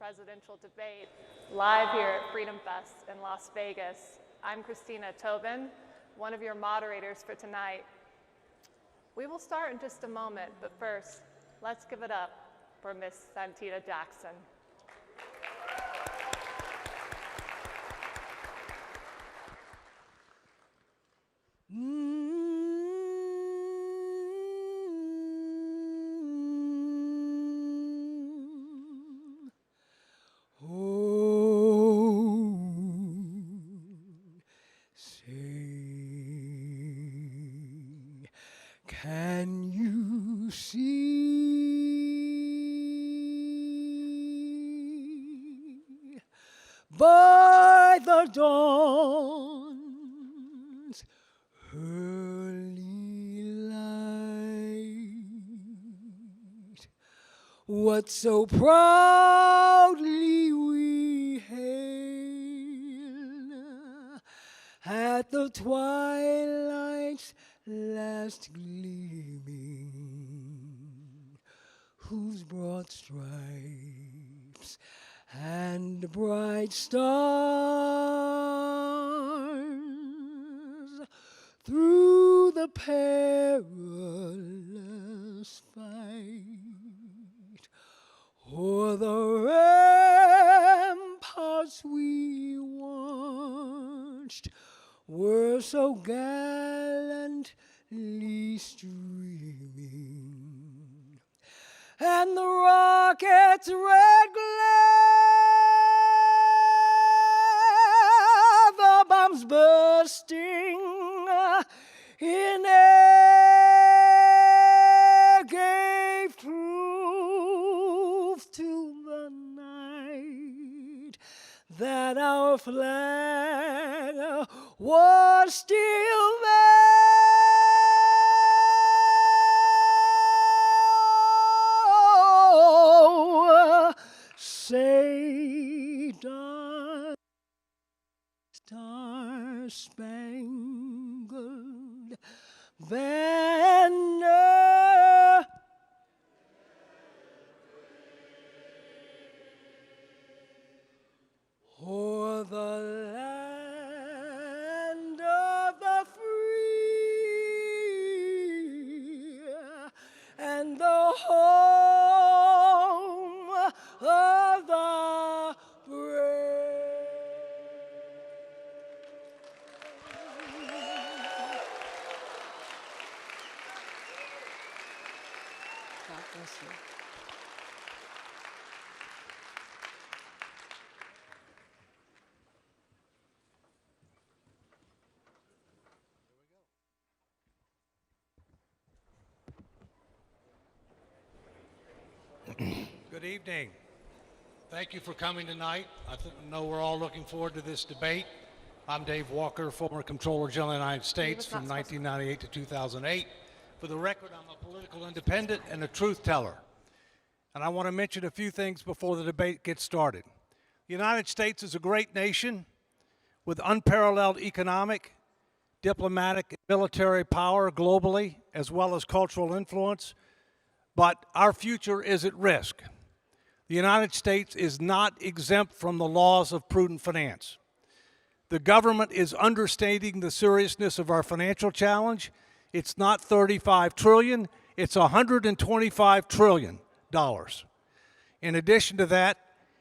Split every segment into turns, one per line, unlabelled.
presidential debate live here at FreedomFest in Las Vegas. I'm Christina Tobin, one of your moderators for tonight. We will start in just a moment, but first, let's give it up for Miss Santita Jackson.
Can you see by the dawn's early light what so proudly we hailed at the twilight's last gleaming, whose broad stripes and bright stars through the perilous fight o'er the ramparts we watched were so gallantly streaming, and the rocket's red glare, the bombs bursting in air, gave proof to the night that our flag was still there. Oh, say does Star-Spangled Banner o'er the land of the free and the home of the brave. God bless you.
Good evening. Thank you for coming tonight. I know we're all looking forward to this debate. I'm Dave Walker, former Comptroller General of the United States from 1998 to 2008. For the record, I'm a political independent and a truth teller. And I want to mention a few things before the debate gets started. The United States is a great nation with unparalleled economic, diplomatic, and military power globally, as well as cultural influence. But our future is at risk. The United States is not exempt from the laws of prudent finance. The government is understating the seriousness of our financial challenge. It's not $35 trillion, it's $125 trillion. In addition to that,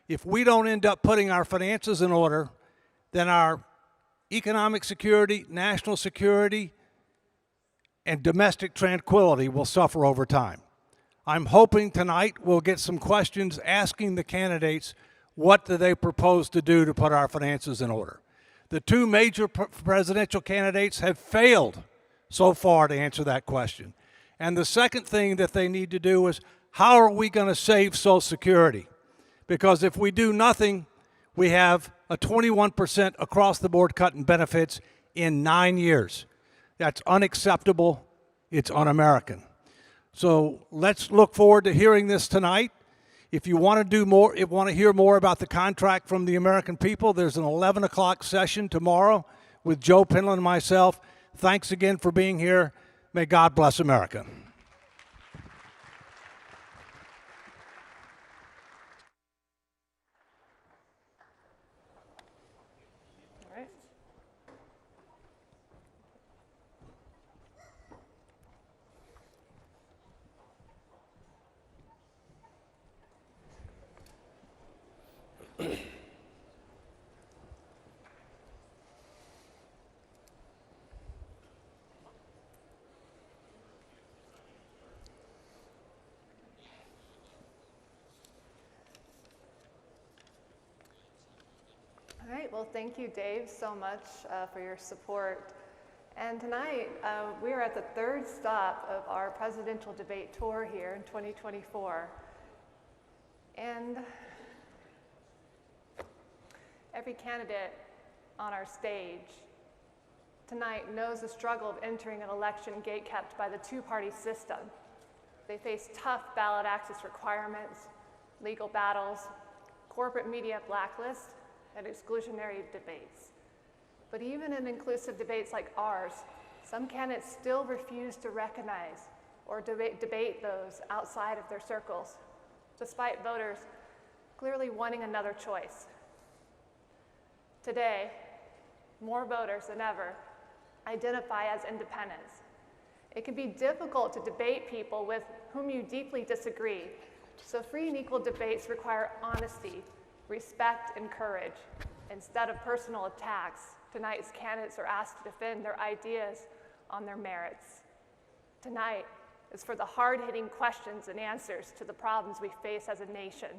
if we don't end up putting our finances in order, then our economic security, national security, and domestic tranquility will suffer over time. I'm hoping tonight we'll get some questions asking the candidates what do they propose to do to put our finances in order. The two major presidential candidates have failed so far to answer that question. And the second thing that they need to do is how are we going to save Social Security? Because if we do nothing, we have a 21% across-the-board cut in benefits in 9 years. That's unacceptable. It's un-American. So let's look forward to hearing this tonight. If you want to do more, hear more about the contract from the American people, there's an 11 o'clock session tomorrow with Joe Penland and myself. Thanks again for being here. May God bless America.
All right, well, thank you, Dave, so much for your support. And tonight, we are at the third stop of our presidential debate tour here in 2024. And every candidate on our stage tonight knows the struggle of entering an election gate-kept by the two-party system. They face tough ballot access requirements, legal battles, corporate media blacklists, and exclusionary debates. But even in inclusive debates like ours, some candidates still refuse to recognize or debate those outside of their circles, despite voters clearly wanting another choice. Today, more voters than ever identify as independents. It can be difficult to debate people with whom you deeply disagree, so free and equal debates require honesty, respect, and courage. Instead of personal attacks, tonight's candidates are asked to defend their ideas on their merits. Tonight is for the hard-hitting questions and answers to the problems we face as a nation.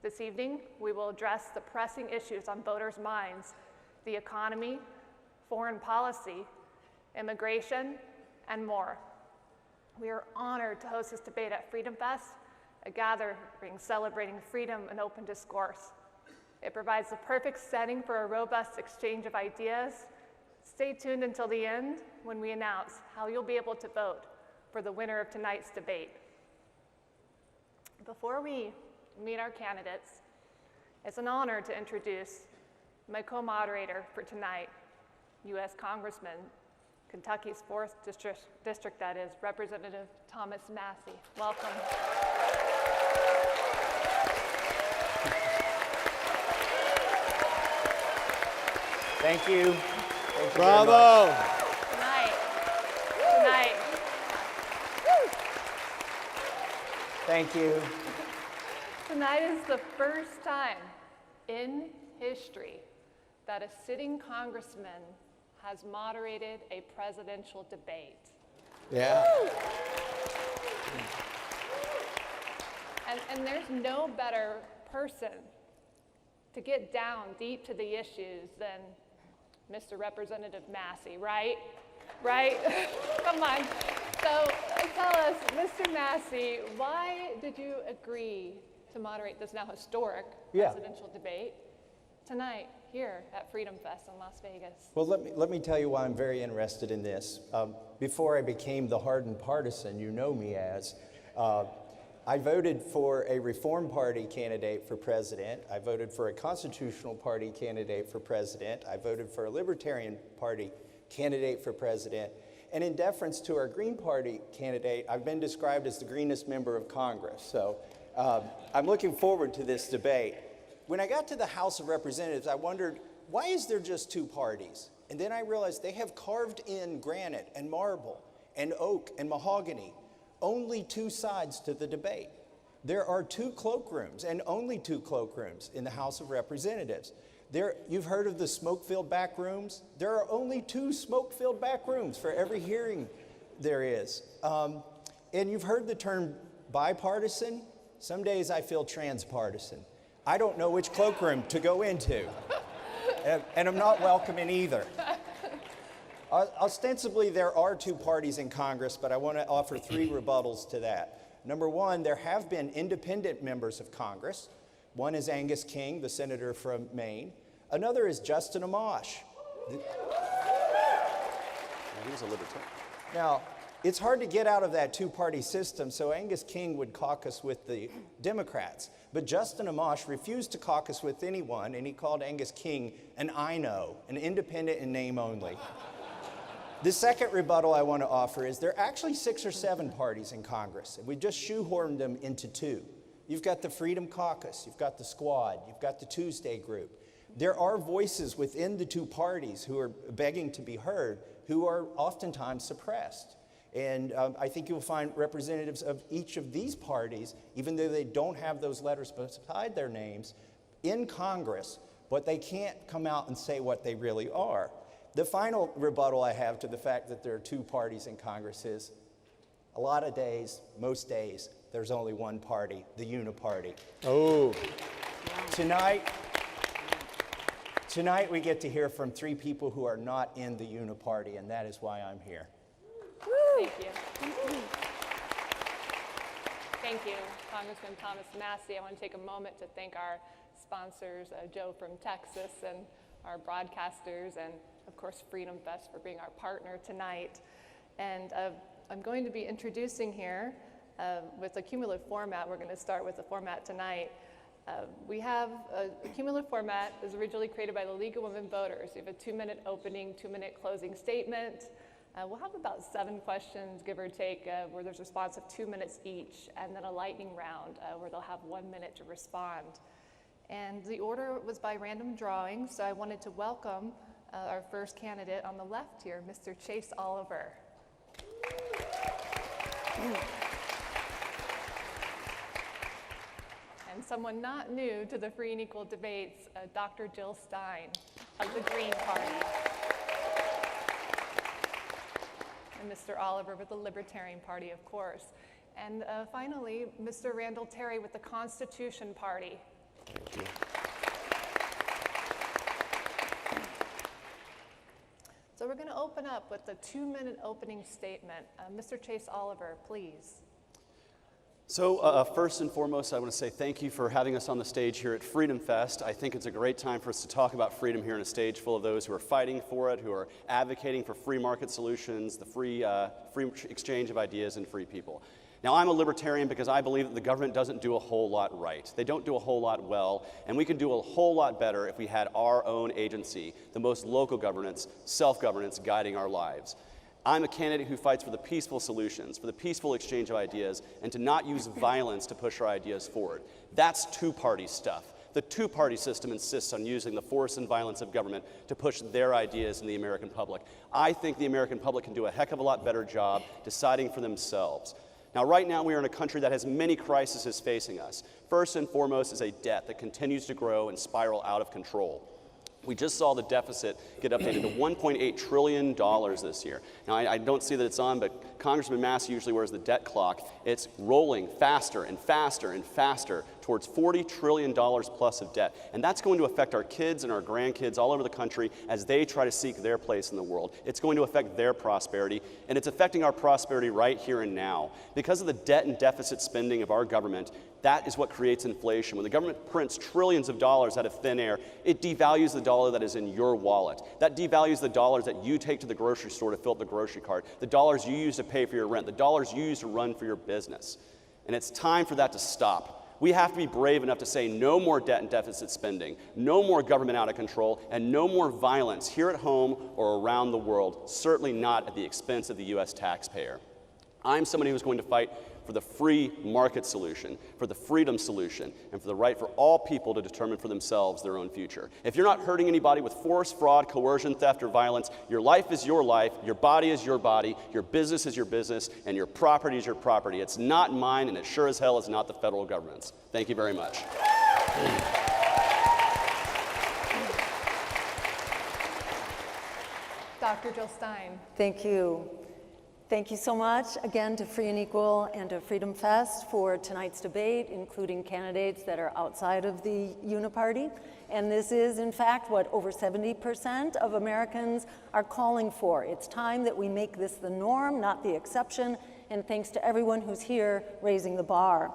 This evening, we will address the pressing issues on voters' minds: the economy, foreign policy, immigration, and more. We are honored to host this debate at FreedomFest, a gathering celebrating freedom and open discourse. It provides the perfect setting for a robust exchange of ideas. Stay tuned until the end when we announce how you'll be able to vote for the winner of tonight's debate. Before we meet our candidates, it's an honor to introduce my co-moderator for tonight, U.S. Congressman, Kentucky's 4th district, that is, Representative Thomas Massie. Welcome.
Thank you.
Bravo.
Tonight.
Thank you.
Tonight is the first time in history that a sitting congressman has moderated a presidential debate.
Yeah.
And there's no better person to get down deep to the issues than Mr. Representative Massie, right? Right? Come on. So tell us, Mr. Massie, why did you agree to moderate this now historic presidential debate tonight here at Freedom Fest in Las Vegas?
Well, let me tell you why I'm very interested in this. Before I became the hardened partisan you know me as, I voted for a Reform Party candidate for president. I voted for a Constitutional Party candidate for president. I voted for a Libertarian Party candidate for president. And in deference to our Green Party candidate, I've been described as the greenest member of Congress. So I'm looking forward to this debate. When I got to the House of Representatives, I wondered, why is there just two parties? And then I realized they have carved in granite and marble and oak and mahogany, only two sides to the debate. There are two cloakrooms, and only two cloakrooms in the House of Representatives. You've heard of the smoke-filled back rooms? There are only two smoke-filled back rooms for every hearing there is. And you've heard the term bipartisan. Some days I feel transpartisan. I don't know which cloakroom to go into, and I'm not welcome in either. Ostensibly, there are two parties in Congress, but I want to offer three rebuttals to that. Number one, there have been independent members of Congress. One is Angus King, the senator from Maine. Another is Justin Amash.
He was a libertarian.
Now, it's hard to get out of that two-party system, so Angus King would caucus with the Democrats. But Justin Amash refused to caucus with anyone, and he called Angus King an I-know, an independent in name only. The second rebuttal I want to offer is there are actually 6 or 7 parties in Congress, and we just shoehorned them into 2. You've got the Freedom Caucus, you've got the Squad, you've got the Tuesday Group. There are voices within the two parties who are begging to be heard, who are oftentimes suppressed. And I think you'll find representatives of each of these parties, even though they don't have those letters beside their names, in Congress, but they can't come out and say what they really are. The final rebuttal I have to the fact that there are two parties in Congress is, a lot of days, most days, there's only one Tonight we get to hear from 3 people who are not in the Uniparty, and that is why I'm here.
Thank you. Thank you, Congressman Thomas Massie. I want to take a moment to thank our sponsors, Joe from Texas, and our broadcasters, and of course FreedomFest for being our partner tonight. And I'm going to be introducing here with a cumulative format. We're going to start with the format tonight. We have a cumulative format that was originally created by the League of Women Voters. We have a 2-minute opening, 2-minute closing statement. We'll have about 7 questions, give or take, where there's a response of 2 minutes each, and then a lightning round where they'll have 1 minute to respond. And the order was by random drawing, so I wanted to welcome our first candidate on the left here, Mr. Chase Oliver. And someone not new to the Free and Equal debates, Dr. Jill Stein of the Green Party. And Mr. Oliver with the Libertarian Party, of course. And finally, Mr. Randall Terry with the Constitution Party.
Thank you.
So we're going to open up with the 2-minute opening statement. Mr. Chase Oliver, please.
So first and foremost, I want to say thank you for having us on the stage here at FreedomFest. I think it's a great time for us to talk about freedom here in a stage full of those who are fighting for it, who are advocating for free market solutions, the free exchange of ideas, and free people. Now, I'm a libertarian because I believe that the government doesn't do a whole lot right. They don't do a whole lot well, and we could do a whole lot better if we had our own agency, the most local governance, self-governance guiding our lives. I'm a candidate who fights for the peaceful solutions, for the peaceful exchange of ideas, and to not use violence to push our ideas forward. That's two-party stuff. The two-party system insists on using the force and violence of government to push their ideas in the American public. I think the American public can do a heck of a lot better job deciding for themselves. Now, right now, we are in a country that has many crises facing us. First and foremost is a debt that continues to grow and spiral out of control. We just saw the deficit get updated to $1.8 trillion this year. Now, I don't see that it's on, but Congressman Massie usually wears the debt clock. It's rolling faster and faster and faster towards $40 trillion plus of debt. And that's going to affect our kids and our grandkids all over the country as they try to seek their place in the world. It's going to affect their prosperity, and it's affecting our prosperity right here and now. Because of the debt and deficit spending of our government, that is what creates inflation. When the government prints trillions of dollars out of thin air, it devalues the dollar that is in your wallet. That devalues the dollars that you take to the grocery store to fill up the grocery cart, the dollars you use to pay for your rent, the dollars you use to run for your business. And it's time for that to stop. We have to be brave enough to say no more debt and deficit spending, no more government out of control, and no more violence here at home or around the world, certainly not at the expense of the U.S. taxpayer. I'm somebody who's going to fight for the free market solution, for the freedom solution, and for the right for all people to determine for themselves their own future. If you're not hurting anybody with force, fraud, coercion, theft, or violence, your life is your life, your body is your body, your business is your business, and your property is your property. It's not mine, and it sure as hell is not the federal government's. Thank you very much.
Dr. Jill Stein.
Thank you. Thank you so much again to Free and Equal and to Freedom Fest for tonight's debate, including candidates that are outside of the Uniparty. And this is, in fact, what over 70% of Americans are calling for. It's time that we make this the norm, not the exception, and thanks to everyone who's here raising the bar.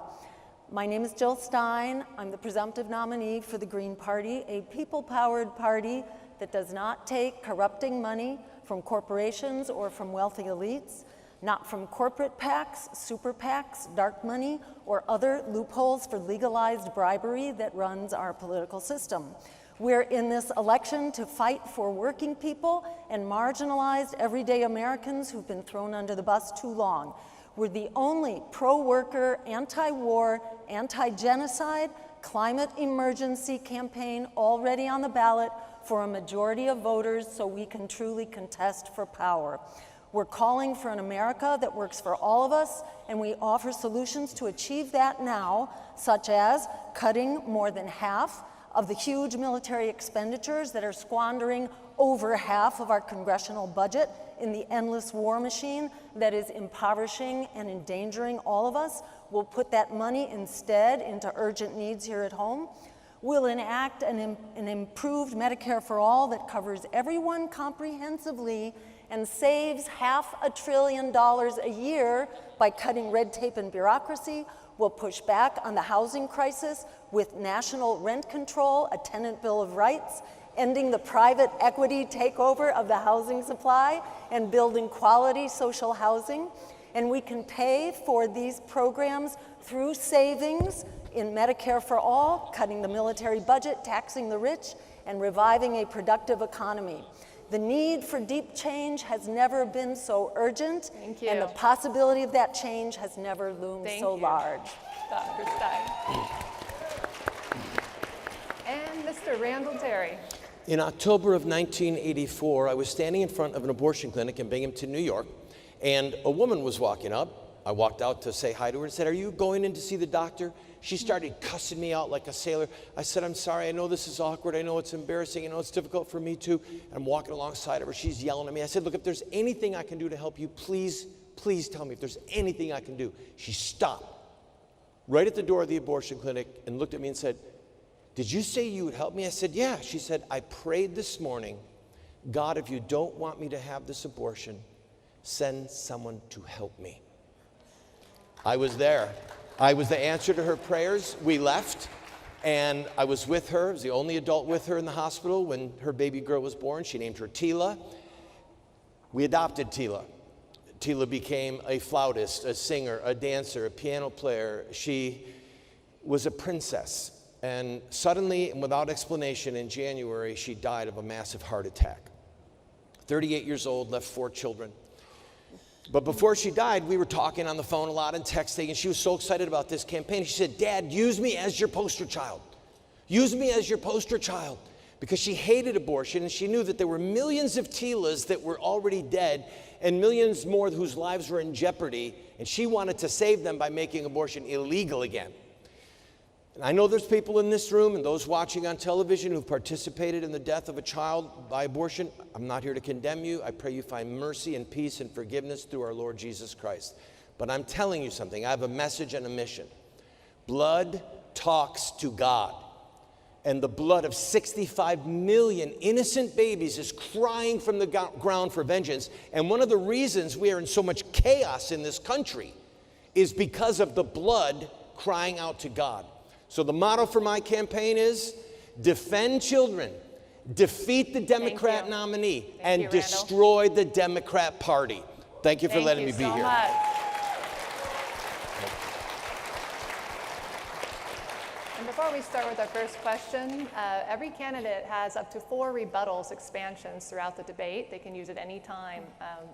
My name is Jill Stein. I'm the presumptive nominee for the Green Party, a people-powered party that does not take corrupting money from corporations or from wealthy elites, not from corporate PACs, super PACs, dark money, or other loopholes for legalized bribery that runs our political system. We're in this election to fight for working people and marginalized everyday Americans who've been thrown under the bus too long. We're the only pro-worker, anti-war, anti-genocide, climate emergency campaign already on the ballot for a majority of voters so we can truly contest for power. We're calling for an America that works for all of us, and we offer solutions to achieve that now, such as cutting more than half of the huge military expenditures that are squandering over half of our congressional budget in the endless war machine that is impoverishing and endangering all of us. We'll put that money instead into urgent needs here at home. We'll enact an improved Medicare for all that covers everyone comprehensively and saves $500 billion a year by cutting red tape and bureaucracy. We'll push back on the housing crisis with national rent control, a tenant bill of rights, ending the private equity takeover of the housing supply, and building quality social housing. And we can pay for these programs through savings in Medicare for all, cutting the military budget, taxing the rich, and reviving a productive economy. The need for deep change has never been so urgent,
Thank you.
and the possibility of that change has never loomed so large.
Dr. Stein. And Mr. Randall Terry.
In October of 1984, I was standing in front of an abortion clinic in Binghamton, New York, and a woman was walking up. I walked out to say hi to her and said, "Are you going in to see the doctor?" She started cussing me out like a sailor. I said, "I'm sorry, I know this is awkward, I know it's embarrassing, I know it's difficult for me too." I'm walking alongside of her, she's yelling at me. I said, "Look, if there's anything I can do to help you, please tell me if there's anything I can do." She stopped right at the door of the abortion clinic and looked at me and said, "Did you say you would help me?" I said, "Yeah." She said, "I prayed this morning, God, if you don't want me to have this abortion, send someone to help me." I was there. I was the answer to her prayers. We left, and I was with her. I was the only adult with her in the hospital when her baby girl was born. She named her Tila. We adopted Tila. Tila became a flautist, a singer, a dancer, a piano player. She was a princess. And suddenly, and without explanation, in January, she died of a massive heart attack. 38 years old, left 4 children. But before she died, we were talking on the phone a lot and texting, and she was so excited about this campaign. She said, "Dad, use me as your poster child. Use me as your poster child." Because she hated abortion, and she knew that there were millions of Tilas that were already dead and millions more whose lives were in jeopardy, and she wanted to save them by making abortion illegal again. And I know there's people in this room and those watching on television who've participated in the death of a child by abortion. I'm not here to condemn you. I pray you find mercy and peace and forgiveness through our Lord Jesus Christ. But I'm telling you something. I have a message and a mission. Blood talks to God. And the blood of 65 million innocent babies is crying from the ground for vengeance. And one of the reasons we are in so much chaos in this country is because of the blood crying out to God. So the motto for my campaign is defend children, defeat the Democrat nominee, and destroy the Democrat Party. Thank you for letting me be here.
Much. And before we start with our first question, every candidate has up to 4 rebuttals expansions throughout the debate. They can use it any time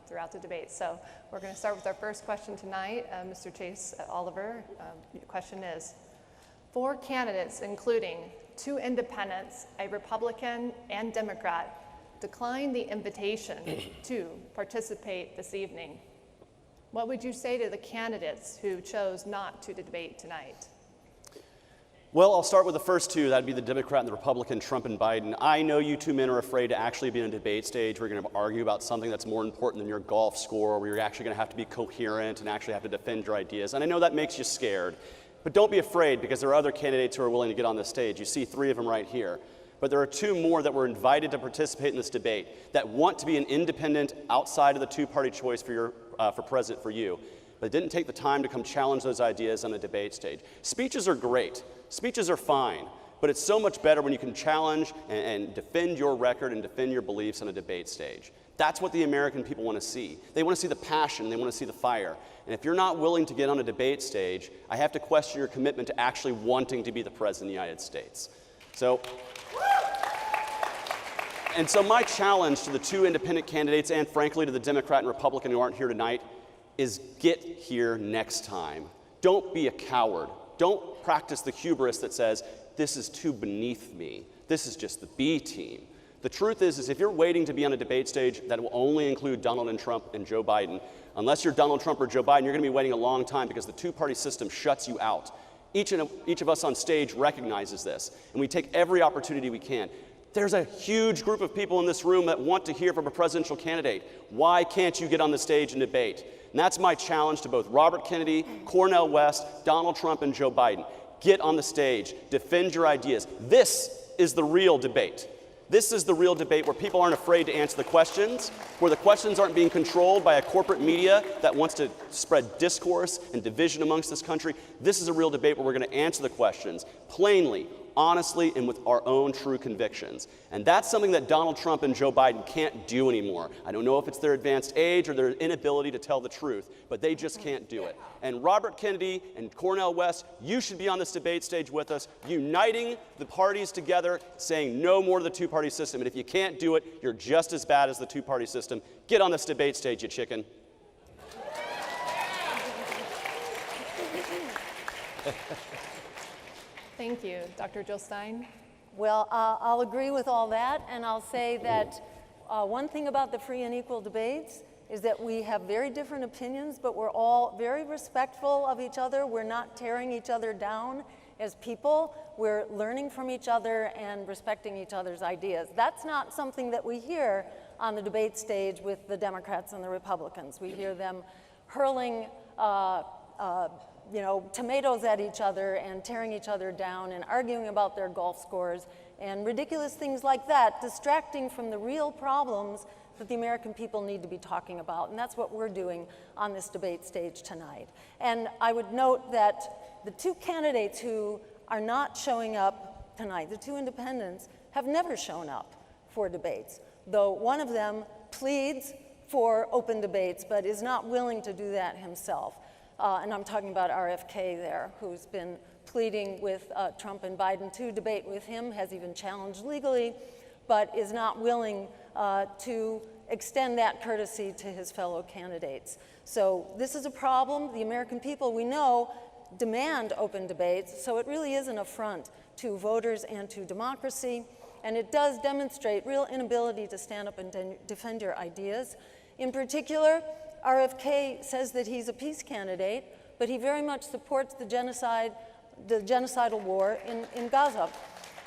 throughout the debate. So we're going to start with our first question tonight. Mr. Chase Oliver, the question is, 4 candidates, including 2 independents, a Republican and Democrat, declined the invitation to participate this evening. What would you say to the candidates who chose not to debate tonight?
Well, I'll start with the first 2. That'd be the Democrat and the Republican, Trump and Biden. I know you 2 men are afraid to actually be in a debate stage where you're going to argue about something that's more important than your golf score, where you're actually going to have to be coherent and actually have to defend your ideas. And I know that makes you scared. But don't be afraid, because there are other candidates who are willing to get on this stage. You see 3 of them right here. But there are 2 more that were invited to participate in this debate that want to be an independent outside of the 2-party choice for president for you, but didn't take the time to come challenge those ideas on the debate stage. Speeches are great. Speeches are fine. But it's so much better when you can challenge and defend your record and defend your beliefs on a debate stage. That's what the American people want to see. They want to see the passion. They want to see the fire. And if you're not willing to get on a debate stage, I have to question your commitment to actually wanting to be the president of the United States. So my challenge to the 2 independent candidates and frankly to the Democrat and Republican who aren't here tonight is get here next time. Don't be a coward. Don't practice the hubris that says, this is too beneath me. This is just the B team. The truth is if you're waiting to be on a debate stage that will only include Donald Trump and Joe Biden, unless you're Donald Trump or Joe Biden, you're going to be waiting a long time because the 2-party system shuts you out. Each of us on stage recognizes this, and we take every opportunity we can. There's a huge group of people in this room that want to hear from a presidential candidate. Why can't you get on the stage and debate? And that's my challenge to both Robert Kennedy, Cornel West, Donald Trump, and Joe Biden. get on the stage, defend your ideas. This is the real debate. This is the real debate where people aren't afraid to answer the questions, where the questions aren't being controlled by a corporate media that wants to spread discourse and division amongst this country. This is a real debate where we're going to answer the questions plainly, honestly, and with our own true convictions. And that's something that Donald Trump and Joe Biden can't do anymore. I don't know if it's their advanced age or their inability to tell the truth, but they just can't do it. And Robert Kennedy and Cornel West, you should be on this debate stage with us, uniting the parties together, saying no more to the two-party system. And if you can't do it, you're just as bad as the two-party system. Get on this debate stage, you chicken.
Thank you. Dr. Jill Stein?
Well, I'll agree with all that, and I'll say that one thing about the free and equal debates is that we have very different opinions, but we're all very respectful of each other. We're not tearing each other down as people. We're learning from each other and respecting each other's ideas. That's not something that we hear on the debate stage with the Democrats and the Republicans. We hear them hurling tomatoes at each other and tearing each other down and arguing about their golf scores and ridiculous things like that, distracting from the real problems that the American people need to be talking about. And that's what we're doing on this debate stage tonight. And I would note that the two candidates who are not showing up tonight, the two independents, have never shown up for debates, though one of them pleads for open debates but is not willing to do that himself. And I'm talking about RFK there, who's been pleading with Trump and Biden to debate with him, has even challenged legally, but is not willing to extend that courtesy to his fellow candidates. So this is a problem. The American people, we know, demand open debates, so it really is an affront to voters and to democracy, and it does demonstrate real inability to stand up and defend your ideas. In particular, RFK says that he's a peace candidate, but he very much supports the genocidal war in Gaza.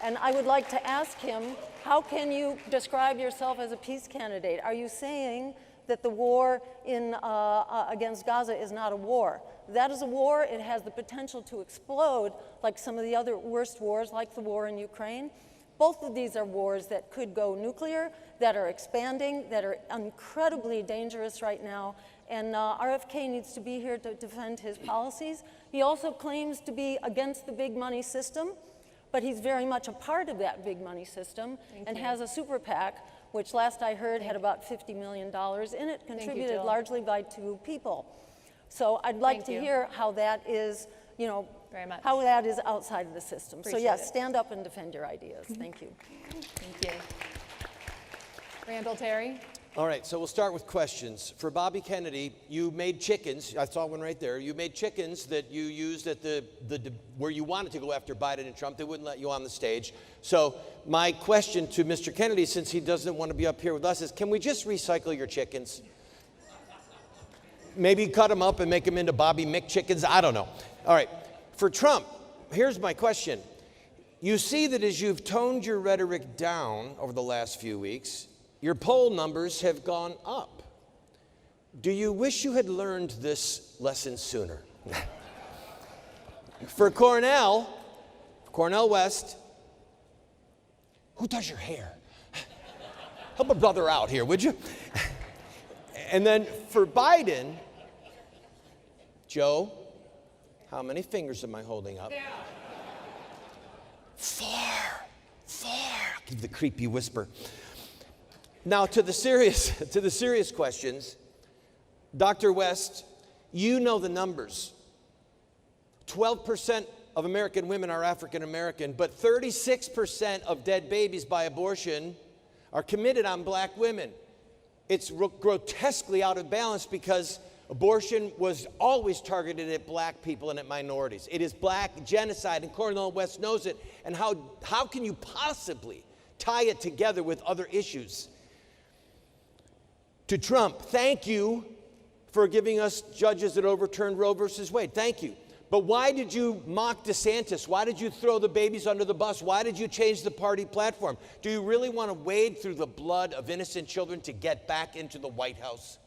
And I would like to ask him, how can you describe yourself as a peace candidate? Are you saying that the war against Gaza is not a war? That is a war. It has the potential to explode like some of the other worst wars, like the war in Ukraine. Both of these are wars that could go nuclear, that are expanding, that are incredibly dangerous right now, and RFK needs to be here to defend his policies. He also claims to be against the big money system, but he's very much a part of that big money system and has a super PAC, which last I heard had about $50 million in it, contributed largely by two people. So I'd like to hear how that is, how that is outside of the system. So yes, stand up and defend your ideas. Thank you.
Thank you. Randall Terry?
All right, so we'll start with questions. For Bobby Kennedy, you made chickens. I saw one right there. You made chickens that you used at where you wanted to go after Biden and Trump. They wouldn't let you on the stage. So my question to Mr. Kennedy, since he doesn't want to be up here with us, is can we just recycle your chickens? Maybe cut them up and make them into Bobby McChickens. I don't know. All right. For Trump, here's my question. You see that as you've toned your rhetoric down over the last few weeks, your poll numbers have gone up. Do you wish you had learned this lesson sooner? For Cornel West, who does your hair? Help a brother out here, would you? And then for Biden, Joe, how many fingers am I holding up? 4. Give the creepy whisper. Now to the serious questions. Dr. West, you know the numbers. 12% of American women are African American, but 36% of dead babies by abortion are committed on black women. It's grotesquely out of balance because abortion was always targeted at black people and at minorities. It is black genocide, and Cornel West knows it. And how can you possibly tie it together with other issues? To Trump, thank you for giving us judges that overturned Roe versus Wade. Thank you. But why did you mock DeSantis? Why did you throw the babies under the bus? Why did you change the party platform? Do you really want to wade through the blood of innocent children to get back into the White House?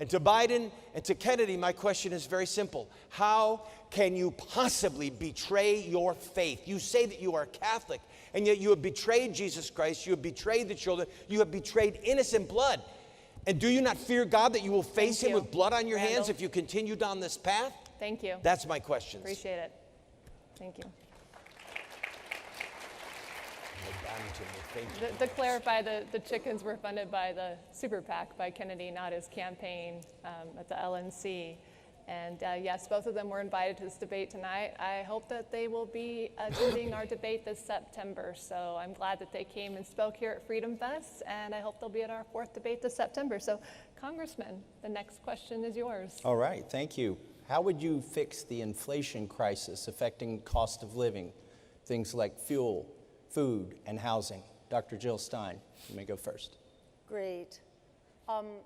And to Biden and to Kennedy, my question is very simple. How can you possibly betray your faith? You say that you are Catholic, and yet you have betrayed Jesus Christ, you have betrayed the children, you have betrayed innocent blood. And do you not fear God that you will face him with blood on your hands if you continue down this path?
Thank you.
That's my question.
Appreciate it. Thank you. To clarify, the chickens were funded by the super PAC, by Kennedy, not his campaign at the LNC. And yes, both of them were invited to this debate tonight. I hope that they will be attending our debate this September. So I'm glad that they came and spoke here at Freedom Fest, and I hope they'll be at our 4th debate this September. So, Congressman, the next question is yours.
All right, thank you. How would you fix the inflation crisis affecting cost of living, things like fuel, food, and housing? Dr. Jill Stein, you may go first.
Great.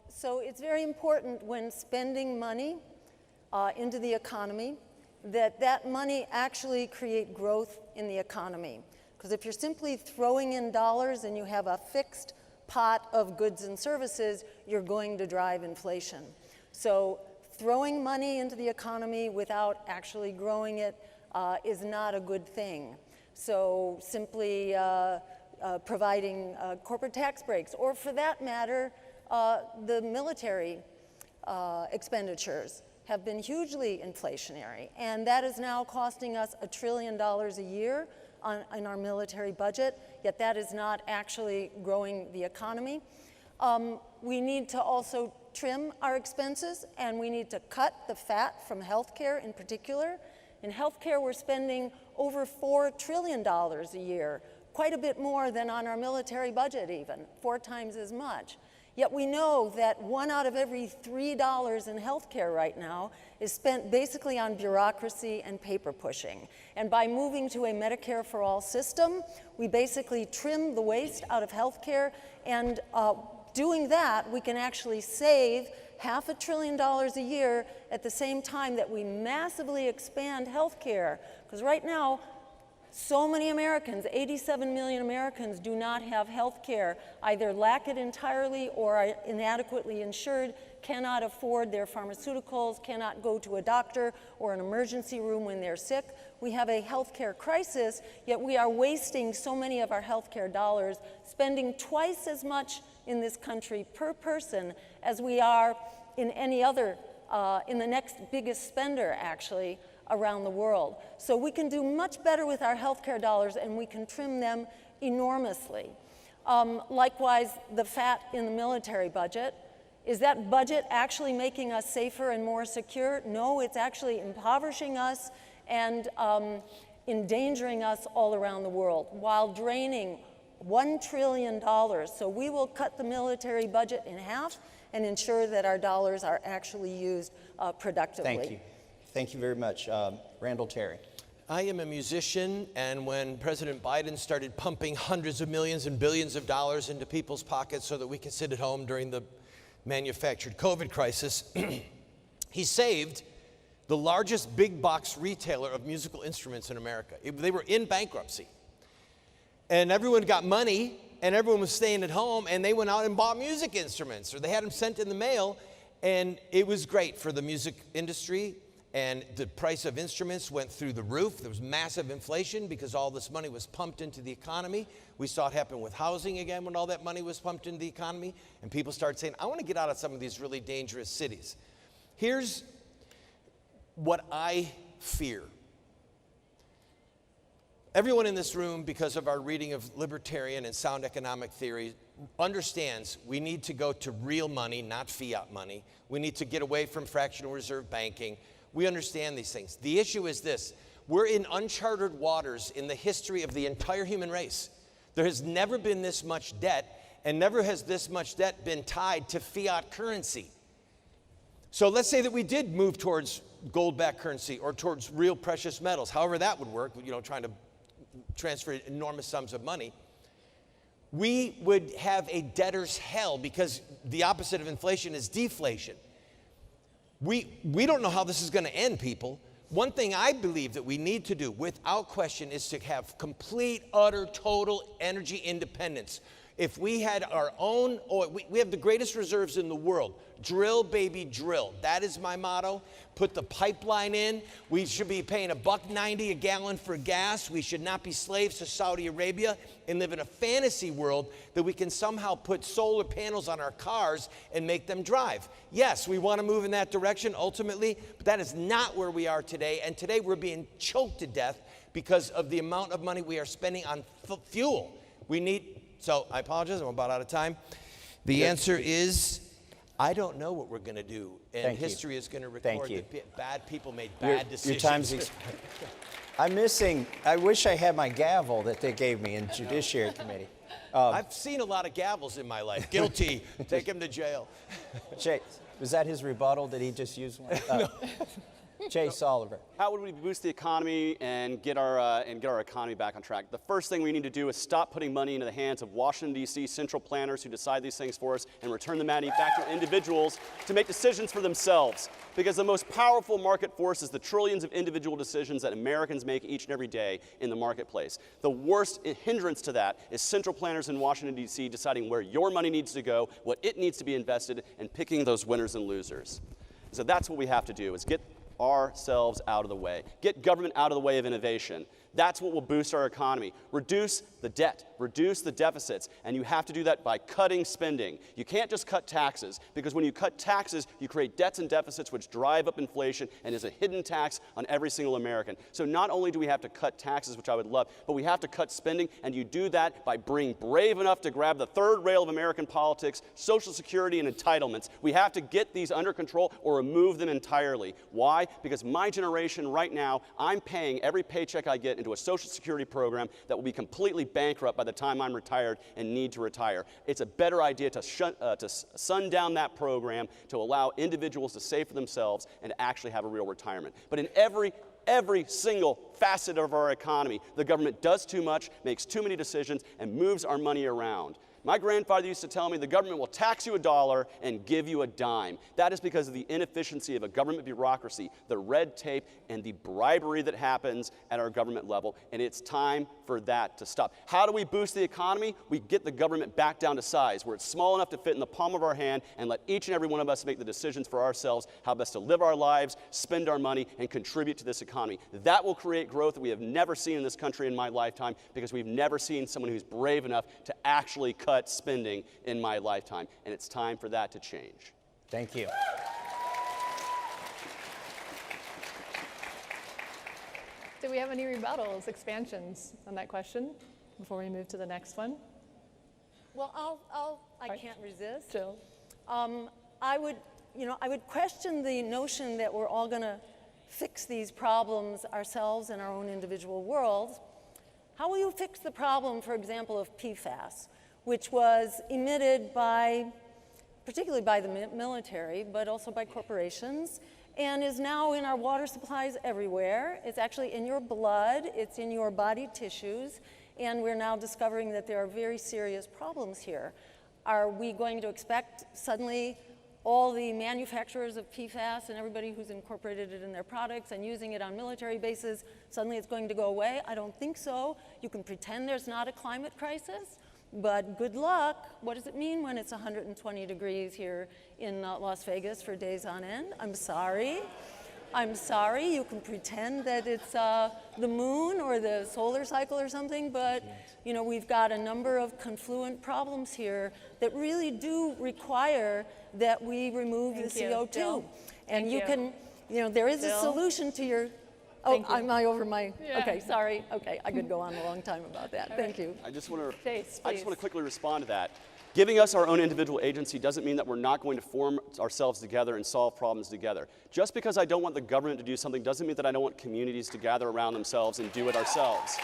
So it's very important when spending money into the economy that money actually create growth in the economy. Because if you're simply throwing in dollars and you have a fixed pot of goods and services, you're going to drive inflation. So throwing money into the economy without actually growing it is not a good thing. So simply providing corporate tax breaks, or for that matter, the military expenditures have been hugely inflationary, and that is now costing us $1 trillion a year in our military budget, yet that is not actually growing the economy. We need to also trim our expenses, and we need to cut the fat from healthcare in particular. In healthcare, we're spending over $4 trillion a year, quite a bit more than on our military budget even, 4 times as much. Yet we know that 1 out of every $3 in healthcare right now is spent basically on bureaucracy and paper pushing. And by moving to a Medicare for All system, we basically trim the waste out of healthcare, and doing that, we can actually save $500 billion a year at the same time that we massively expand healthcare. Because right now, so many Americans, 87 million Americans, do not have health care, either lack it entirely or are inadequately insured, cannot afford their pharmaceuticals, cannot go to a doctor or an emergency room when they're sick. We have a health care crisis, yet we are wasting so many of our health care dollars, spending twice as much in this country per person as we are in any other, in the next biggest spender, actually, around the world. So we can do much better with our healthcare dollars, and we can trim them enormously. Likewise, the fat in the military budget. Is that budget actually making us safer and more secure? No, it's actually impoverishing us and endangering us all around the world while draining $1 trillion. So we will cut the military budget in half and ensure that our dollars are actually used productively.
Thank you. Thank you very much. Randall Terry.
I am a musician, and when President Biden started pumping hundreds of millions and billions of dollars into people's pockets so that we could sit at home during the manufactured COVID crisis, he saved the largest big box retailer of musical instruments in America. They were in bankruptcy. And everyone got money, and everyone was staying at home, and they went out and bought music instruments, or they had them sent in the mail, and it was great for the music industry. And the price of instruments went through the roof. There was massive inflation because all this money was pumped into the economy. We saw it happen with housing again when all that money was pumped into the economy. And people started saying, I want to get out of some of these really dangerous cities. Here's what I fear. Everyone in this room, because of our reading of libertarian and sound economic theory, understands we need to go to real money, not fiat money. We need to get away from fractional reserve banking. We understand these things. The issue is this: we're in uncharted waters in the history of the entire human race. There has never been this much debt, and never has this much debt been tied to fiat currency. So let's say that we did move towards gold-backed currency or towards real precious metals, however that would work, trying to transfer enormous sums of money. We would have a debtor's hell, because the opposite of inflation is deflation. We don't know how this is going to end, people. One thing I believe that we need to do, without question, is to have complete, utter, total energy independence. If we had our own oil, we have the greatest reserves in the world. Drill, baby, drill. That is my motto. Put the pipeline in. We should be paying $1.90 a gallon for gas. We should not be slaves to Saudi Arabia and live in a fantasy world that we can somehow put solar panels on our cars and make them drive. Yes, we want to move in that direction ultimately, but that is not where we are today. And today we're being choked to death because of the amount of money we are spending on fuel. So I apologize, I'm about out of time. The answer is, I don't know what we're going to do, and history is going to record that bad people made bad decisions.
Your time's I'm missing, I wish I had my gavel that they gave me in Judiciary Committee.
I've seen a lot of gavels in my life. Guilty, take him to jail.
Jay, was that his rebuttal? Did he just use one? No. Chase Oliver.
How would we boost the economy and get our economy back on track? The first thing we need to do is stop putting money into the hands of Washington, D.C. central planners who decide these things for us and return the money back to individuals to make decisions for themselves. Because the most powerful market force is the trillions of individual decisions that Americans make each and every day in the marketplace. The worst hindrance to that is central planners in Washington, D.C. deciding where your money needs to go, what it needs to be invested, and picking those winners and losers. So that's what we have to do, is get ourselves out of the way. Get government out of the way of innovation. That's what will boost our economy. Reduce the debt, reduce the deficits, and you have to do that by cutting spending. You can't just cut taxes, because when you cut taxes, you create debts and deficits which drive up inflation and is a hidden tax on every single American. So not only do we have to cut taxes, which I would love, but we have to cut spending, and you do that by being brave enough to grab the third rail of American politics, Social Security and entitlements. We have to get these under control or remove them entirely. Why? Because my generation right now, I'm paying every paycheck I get into a Social Security program that will be completely bankrupt by the time I'm retired and need to retire. It's a better idea to sundown that program to allow individuals to save for themselves and to actually have a real retirement. But in every single facet of our economy, the government does too much, makes too many decisions, and moves our money around. My grandfather used to tell me the government will tax you $1 and give you a dime. That is because of the inefficiency of a government bureaucracy, the red tape, and the bribery that happens at our government level, and it's time for that to stop. How do we boost the economy? We get the government back down to size, where it's small enough to fit in the palm of our hand, and let each and every one of us make the decisions for ourselves, how best to live our lives, spend our money, and contribute to this economy. That will create growth that we have never seen in this country in my lifetime, because we've never seen someone who's brave enough to actually cut spending in my lifetime, and it's time for that to change.
Thank you.
Do we have any rebuttals, expansions on that question before we move to the next one?
Well, I can't resist.
Jill.
I would question the notion that we're all going to fix these problems ourselves in our own individual worlds. How will you fix the problem, for example, of PFAS, which was emitted particularly by the military, but also by corporations, and is now in our water supplies everywhere. It's actually in your blood, it's in your body tissues, and we're now discovering that there are very serious problems here. Are we going to expect suddenly all the manufacturers of PFAS and everybody who's incorporated it in their products and using it on military bases, suddenly it's going to go away? I don't think so. You can pretend there's not a climate crisis, but good luck. What does it mean when it's 120 degrees here in Las Vegas for days on end? I'm sorry. You can pretend that it's the moon or the solar cycle or something, but we've got a number of confluent problems here that really do require that we remove the CO2.
Jill.
And there is a solution to your. Oh, am I over my?
Yeah.
Okay, sorry. Okay, I could go on a long time about that. Thank you.
I just want
Chase,
to quickly respond to that. Giving us our own individual agency doesn't mean that we're not going to form ourselves together and solve problems together. Just because I don't want the government to do something doesn't mean that I don't want communities to gather around themselves and do it ourselves.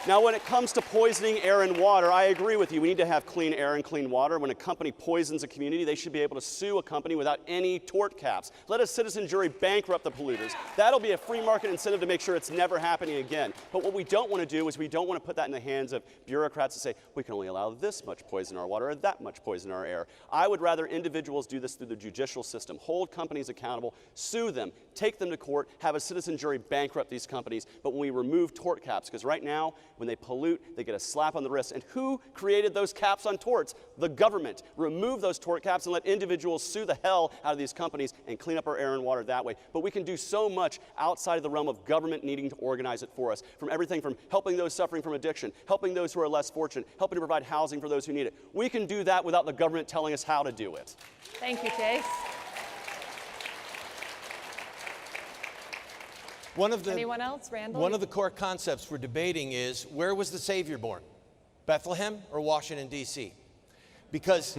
Now, when it comes to poisoning air and water, I agree with you. We need to have clean air and clean water. When a company poisons a community, they should be able to sue a company without any tort caps. Let a citizen jury bankrupt the polluters. That'll be a free market incentive to make sure it's never happening again. But what we don't want to do is we don't want to put that in the hands of bureaucrats to say, we can only allow this much poison in our water or that much poison in our air. I would rather individuals do this through the judicial system, hold companies accountable, sue them, take them to court, have a citizen jury bankrupt these companies. But when we remove tort caps, because right now, When they pollute, they get a slap on the wrist. And who created those caps on torts? The government. Remove those tort caps and let individuals sue the hell out of these companies and clean up our air and water that way. But we can do so much outside of the realm of government needing to organize it for us. From everything from helping those suffering from addiction, helping those who are less fortunate, helping to provide housing for those who need it. We can do that without the government telling us how to do it.
Thank you, Chase. Anyone else? Randall?
One of the core concepts we're debating is, where was the Savior born? Bethlehem or Washington, D.C.? Because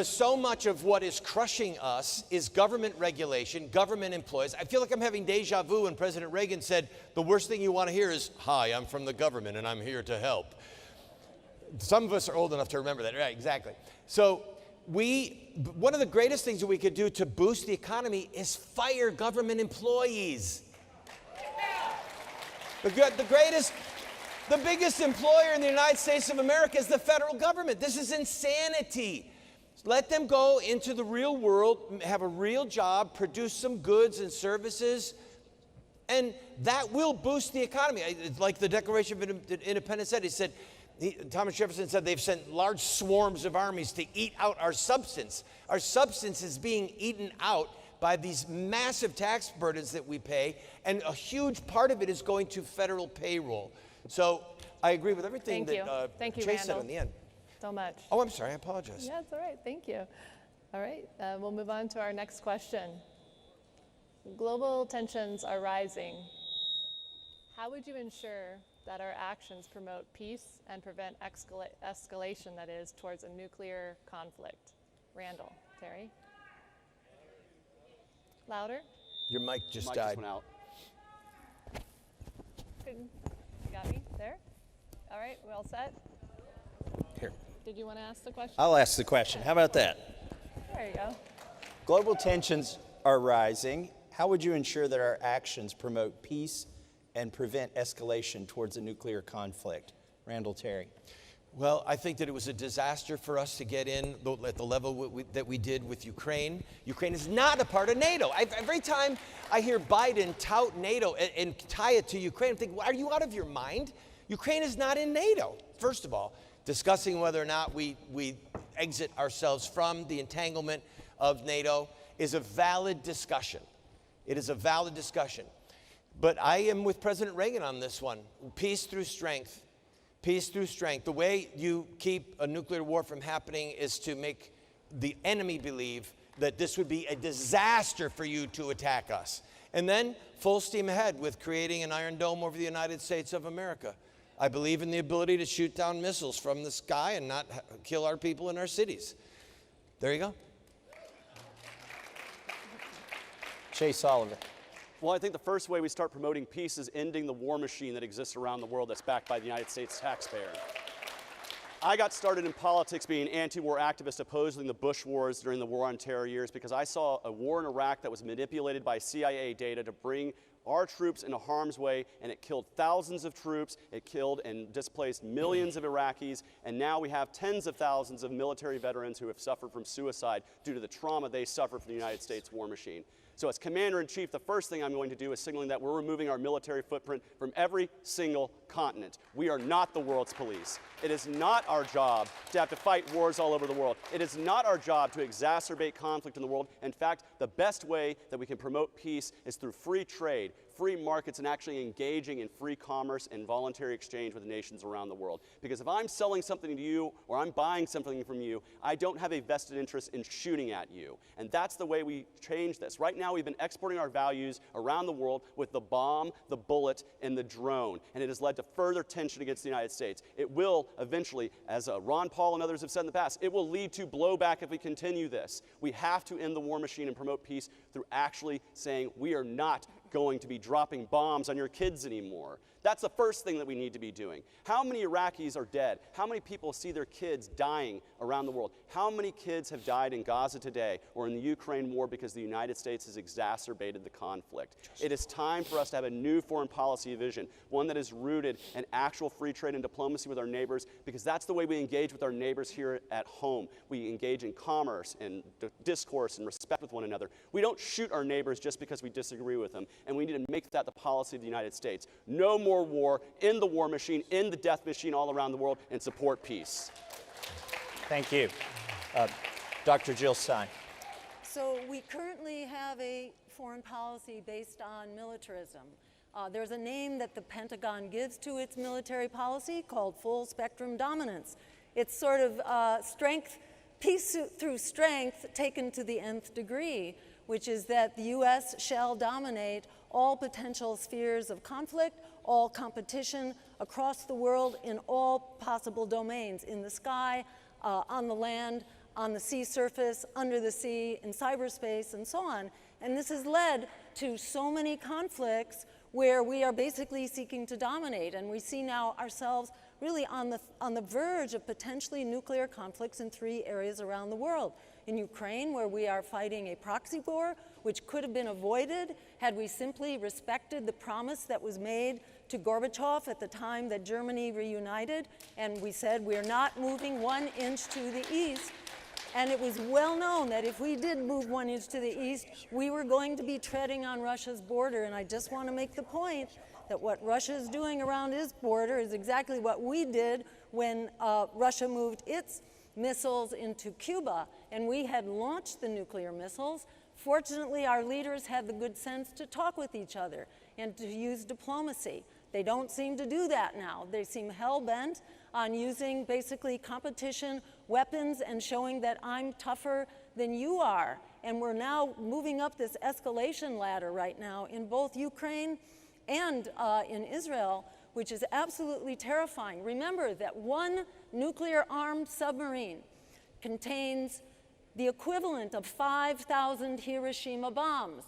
so much of what is crushing us is government regulation, government employees. I feel like I'm having deja vu when President Reagan said, the worst thing you want to hear is, hi, I'm from the government and I'm here to help. Some of us are old enough to remember that, right? Exactly. So one of the greatest things that we could do to boost the economy is fire government employees. The biggest employer in the United States of America is the federal government. This is insanity. Let them go into the real world, have a real job, produce some goods and services, and that will boost the economy. Like the Declaration of Independence said, Thomas Jefferson said they've sent large swarms of armies to eat out our substance. Our substance is being eaten out by these massive tax burdens that we pay, and a huge part of it is going to federal payroll. So I agree with everything that Chase said in the end.
So much.
Oh, I'm sorry, I apologize.
Yeah, it's all right, thank you. All right, we'll move on to our next question. Global tensions are rising. How would you ensure that our actions promote peace and prevent escalation, that is, towards a nuclear conflict? Randall Terry. Louder.
Your mic just
Mic
died.
just went out.
Good. You got me there? All right, we all set?
Here.
Did you want to ask the question?
I'll ask the question. How about that?
There you go.
Global tensions are rising. How would you ensure that our actions promote peace and prevent escalation towards a nuclear conflict? Randall Terry.
Well, I think that it was a disaster for us to get in at the level that we did with Ukraine. Ukraine is not a part of NATO. Every time I hear Biden tout NATO and tie it to Ukraine, I'm thinking, are you out of your mind? Ukraine is not in NATO. First of all, discussing whether or not we exit ourselves from the entanglement of NATO is a valid discussion. It is a valid discussion. But I am with President Reagan on this one. Peace through strength. Peace through strength. The way you keep a nuclear war from happening is to make the enemy believe that this would be a disaster for you to attack us. And then full steam ahead with creating an Iron Dome over the United States of America. I believe in the ability to shoot down missiles from the sky and not kill our people in our cities. There you go.
Chase Sullivan.
Well, I think the first way we start promoting peace is ending the war machine that exists around the world that's backed by the United States taxpayer. I got started in politics being an anti-war activist opposing the Bush wars during the War on Terror years because I saw a war in Iraq that was manipulated by CIA data to bring our troops into harm's way, and it killed thousands of troops, it killed and displaced millions of Iraqis, and now we have tens of thousands of military veterans who have suffered from suicide due to the trauma they suffered from the United States war machine. So as Commander-in-Chief, the first thing I'm going to do is signaling that we're removing our military footprint from every single continent. We are not the world's police. It is not our job to have to fight wars all over the world. It is not our job to exacerbate conflict in the world. In fact, the best way that we can promote peace is through free trade, free markets, and actually engaging in free commerce and voluntary exchange with nations around the world. Because if I'm selling something to you or I'm buying something from you, I don't have a vested interest in shooting at you. And that's the way we change this. Right now, we've been exporting our values around the world with the bomb, the bullet, and the drone. And it has led to further tension against the United States. It will eventually, as Ron Paul and others have said in the past, it will lead to blowback if we continue this. We have to end the war machine and promote peace through actually saying we are not going to be dropping bombs on your kids anymore. That's the first thing that we need to be doing. How many Iraqis are dead? How many people see their kids dying around the world? How many kids have died in Gaza today or in the Ukraine war because the United States has exacerbated the conflict? It is time for us to have a new foreign policy vision, one that is rooted in actual free trade and diplomacy with our neighbors, because that's the way we engage with our neighbors here at home. We engage in commerce and discourse and respect with one another. We don't shoot our neighbors just because we disagree with them, and we need to make that the policy of the United States. No more more war, end the war machine, end the death machine all around the world, and support peace.
Thank you. Dr. Jill Stein.
So we currently have a foreign policy based on militarism. There's a name that the Pentagon gives to its military policy called full spectrum dominance. It's sort of peace through strength taken to the nth degree, which is that the U.S. shall dominate all potential spheres of conflict, all competition across the world in all possible domains, in the sky, on the land, on the sea surface, under the sea, in cyberspace, and so on. And this has led to so many conflicts where we are basically seeking to dominate. And we see now ourselves really on the verge of potentially nuclear conflicts in 3 areas around the world. In Ukraine, where we are fighting a proxy war, which could have been avoided had we simply respected the promise that was made to Gorbachev at the time that Germany reunited, and we said we're not moving 1 inch to the east. And it was well known that if we did move 1 inch to the east, we were going to be treading on Russia's border. And I just want to make the point that what Russia is doing around its border is exactly what we did when Russia moved its missiles into Cuba, and we had launched the nuclear missiles. Fortunately, our leaders had the good sense to talk with each other and to use diplomacy. They don't seem to do that now. They seem hell-bent on using basically competition weapons and showing that I'm tougher than you are. And we're now moving up this escalation ladder right now in both Ukraine and in Israel, which is absolutely terrifying. Remember that 1 nuclear-armed submarine contains the equivalent of 5,000 Hiroshima bombs.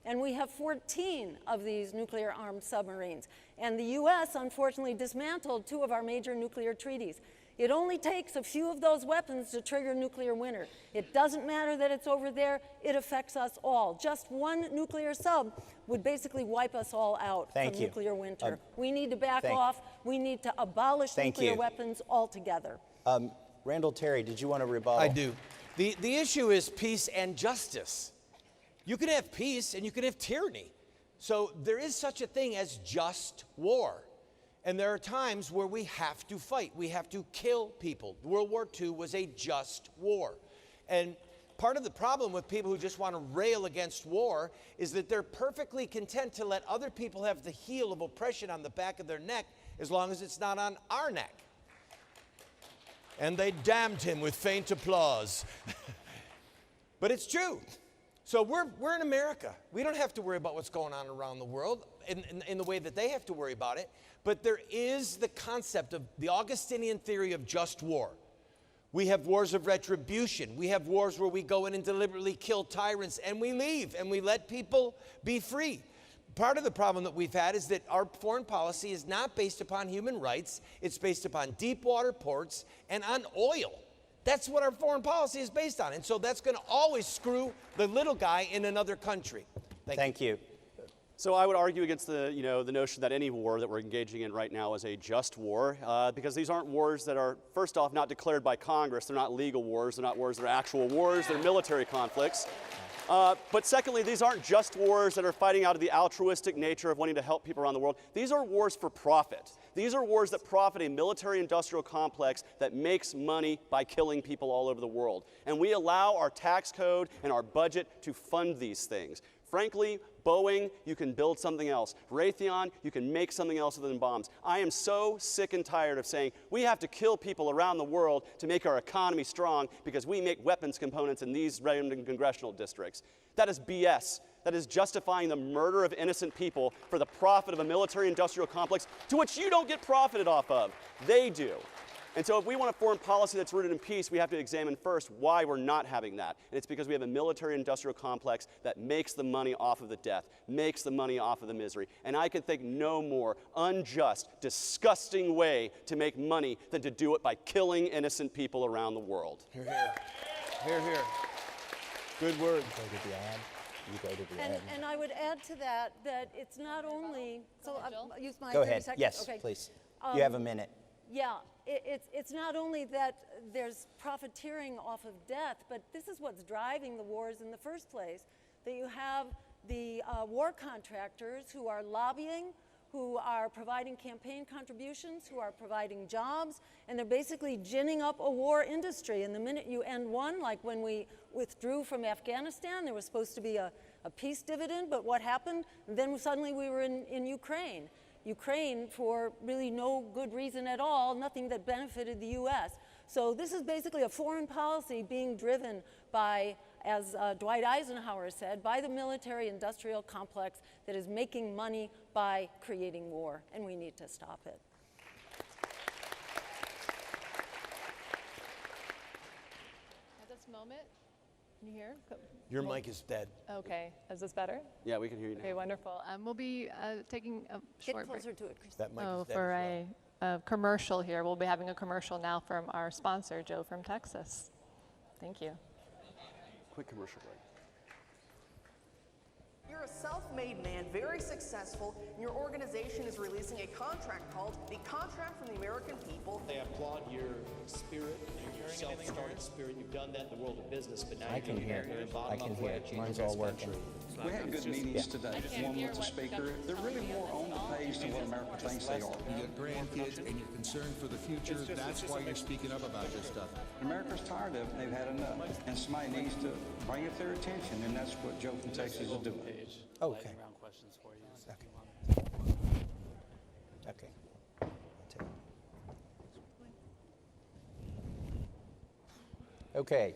And we have 14 of these nuclear-armed submarines. And the U.S. unfortunately dismantled 2 of our major nuclear treaties. It only takes a few of those weapons to trigger nuclear winter. It doesn't matter that it's over there, it affects us all. Just 1 nuclear sub would basically wipe us all out from nuclear winter. We need to back off. We need to abolish nuclear weapons altogether.
Randall Terry, did you want to rebuttal?
I do. The issue is peace and justice. You can have peace and you can have tyranny. So there is such a thing as just war. And there are times where we have to fight. We have to kill people. World War II was a just war. And part of the problem with people who just want to rail against war is that they're perfectly content to let other people have the heel of oppression on the back of their neck as long as it's not on our neck. And they damned him with faint applause. But it's true. So we're in America. We don't have to worry about what's going on around the world in the way that they have to worry about it. But there is the concept of the Augustinian theory of just war. We have wars of retribution. We have wars where we go in and deliberately kill tyrants and we leave and we let people be free. Part of the problem that we've had is that our foreign policy is not based upon human rights. It's based upon deep water ports and on oil. That's what our foreign policy is based on. And so that's going to always screw the little guy in another country. Thank you.
So I would argue against the notion that any war that we're engaging in right now is a just war, because these aren't wars that are, first off, not declared by Congress. They're not legal wars. They're not wars that are actual wars. They're military conflicts. But secondly, these aren't just wars that are fighting out of the altruistic nature of wanting to help people around the world. These are wars for profit. These are wars that profit a military-industrial complex that makes money by killing people all over the world. And we allow our tax code and our budget to fund these things. Frankly, Boeing, you can build something else. Raytheon, you can make something else other than bombs. I am so sick and tired of saying we have to kill people around the world to make our economy strong because we make weapons components in these random congressional districts. That is BS. That is justifying the murder of innocent people for the profit of a military-industrial complex to which you don't get profited off of. They do. And so if we want a foreign policy that's rooted in peace, we have to examine first why we're not having that. And it's because we have a military-industrial complex that makes the money off of the death, makes the money off of the misery. And I can think no more unjust, disgusting way to make money than to do it by killing innocent people around the world.
Hear, hear. Hear, hear. Good word.
And I would add to that it's not only, so I'll use my
Go
30
ahead.
seconds.
Yes,
okay.
please. You have a minute.
Yeah, it's not only that there's profiteering off of death, but this is what's driving the wars in the first place, that you have the war contractors who are lobbying who are providing campaign contributions, who are providing jobs, and they're basically ginning up a war industry. And the minute you end one, like when we withdrew from Afghanistan, there was supposed to be a peace dividend, but what happened? Then suddenly we were in Ukraine. Ukraine for really no good reason at all, nothing that benefited the US. So this is basically a foreign policy being driven by, as Dwight Eisenhower said, by the military-industrial complex that is making money by creating war, and we need to stop it.
At this moment, can you hear?
Your mic is dead.
Okay, is this better?
Yeah, we can hear you now.
Okay, wonderful. We'll be taking a short
Get
break.
closer to it, Christine.
That mic is dead
For
as well.
a commercial here. We'll be having a commercial now from our sponsor, Joe from Texas. Thank you.
Quick commercial break.
You're a self-made man, very successful, and your organization is releasing a contract called the Contract from the American People.
I applaud your spirit and your self-started spirit. You've done that in the world of business, but now
I can hear it. I can hear it. Mine's all working.
We had good meetings today, one with the speaker. They're really more on the page than what America thinks they are.
You have grandkids and you're concerned for the future. That's why you're speaking up about this stuff.
America's tired of it. They've had enough. And somebody needs to bring it to their attention, and that's what Joe from Texas is doing.
Okay. Okay. Okay.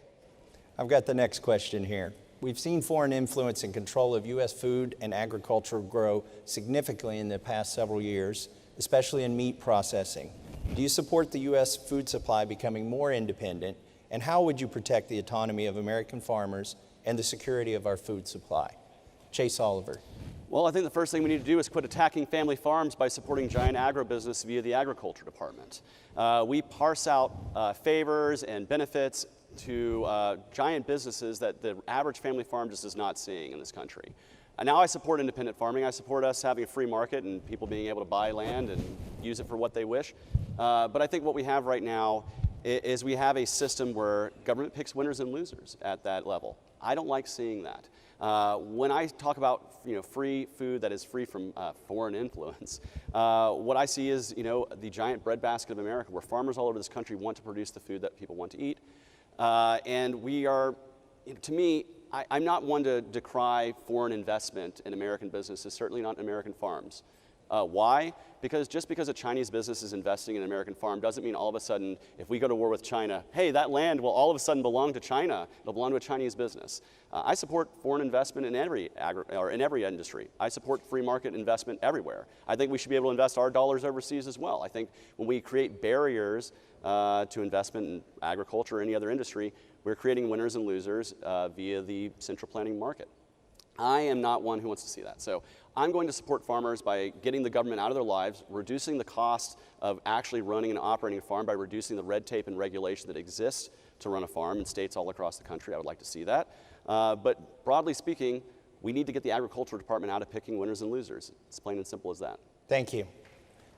I've got the next question here. We've seen foreign influence and control of U.S. food and agriculture grow significantly in the past several years, especially in meat processing. Do you support the U.S. food supply becoming more independent, and how would you protect the autonomy of American farmers and the security of our food supply? Chase Oliver.
Well, I think the first thing we need to do is quit attacking family farms by supporting giant agribusiness via the Agriculture Department. We parse out favors and benefits to giant businesses that the average family farm just is not seeing in this country. And now I support independent farming. I support us having a free market and people being able to buy land and use it for what they wish. But I think what we have right now is we have a system where government picks winners and losers at that level. I don't like seeing that. When I talk about free food that is free from foreign influence, what I see is the giant breadbasket of America, where farmers all over this country want to produce the food that people want to eat. And we are, to me, I'm not one to decry foreign investment in American businesses, certainly not in American farms. Why? Because just because a Chinese business is investing in an American farm doesn't mean all of a sudden, if we go to war with China, hey, that land will all of a sudden belong to China. It'll belong to a Chinese business. I support foreign investment in every industry. I support free market investment everywhere. I think we should be able to invest our dollars overseas as well. I think when we create barriers to investment in agriculture or any other industry, we're creating winners and losers via the central planning market. I am not one who wants to see that. So I'm going to support farmers by getting the government out of their lives, reducing the cost of actually running and operating a farm by reducing the red tape and regulation that exists to run a farm in states all across the country. I would like to see that. But broadly speaking, we need to get the Agriculture Department out of picking winners and losers. It's plain and simple as that.
Thank you.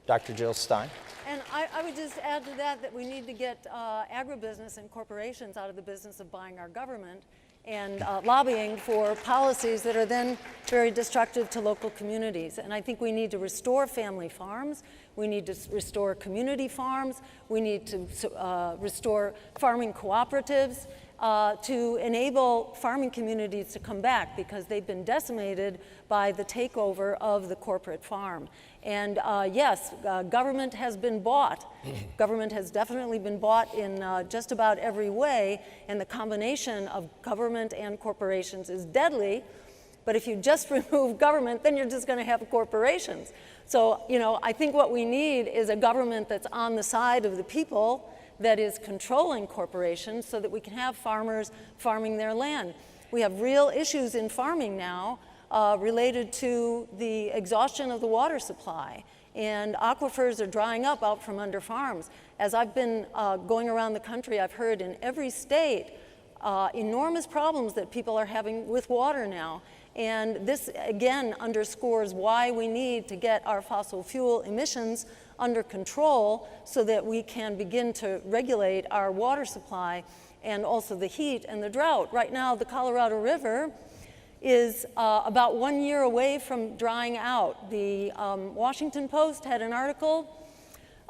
Dr. Jill Stein.
And I would just add to that we need to get agribusiness and corporations out of the business of buying our government and lobbying for policies that are then very destructive to local communities. And I think we need to restore family farms. We need to restore community farms. We need to restore farming cooperatives to enable farming communities to come back, because they've been decimated by the takeover of the corporate farm. And yes, government has been bought. Government has definitely been bought in just about every way, and the combination of government and corporations is deadly. But if you just remove government, then you're just going to have corporations. So, I think what we need is a government that's on the side of the people, that is controlling corporations, so that we can have farmers farming their land. We have real issues in farming now related to the exhaustion of the water supply, and aquifers are drying up out from under farms. As I've been going around the country, I've heard in every state enormous problems that people are having with water now. And this, again, underscores why we need to get our fossil fuel emissions under control so that we can begin to regulate our water supply and also the heat and the drought. Right now, the Colorado River is about 1 year away from drying out. The Washington Post had an article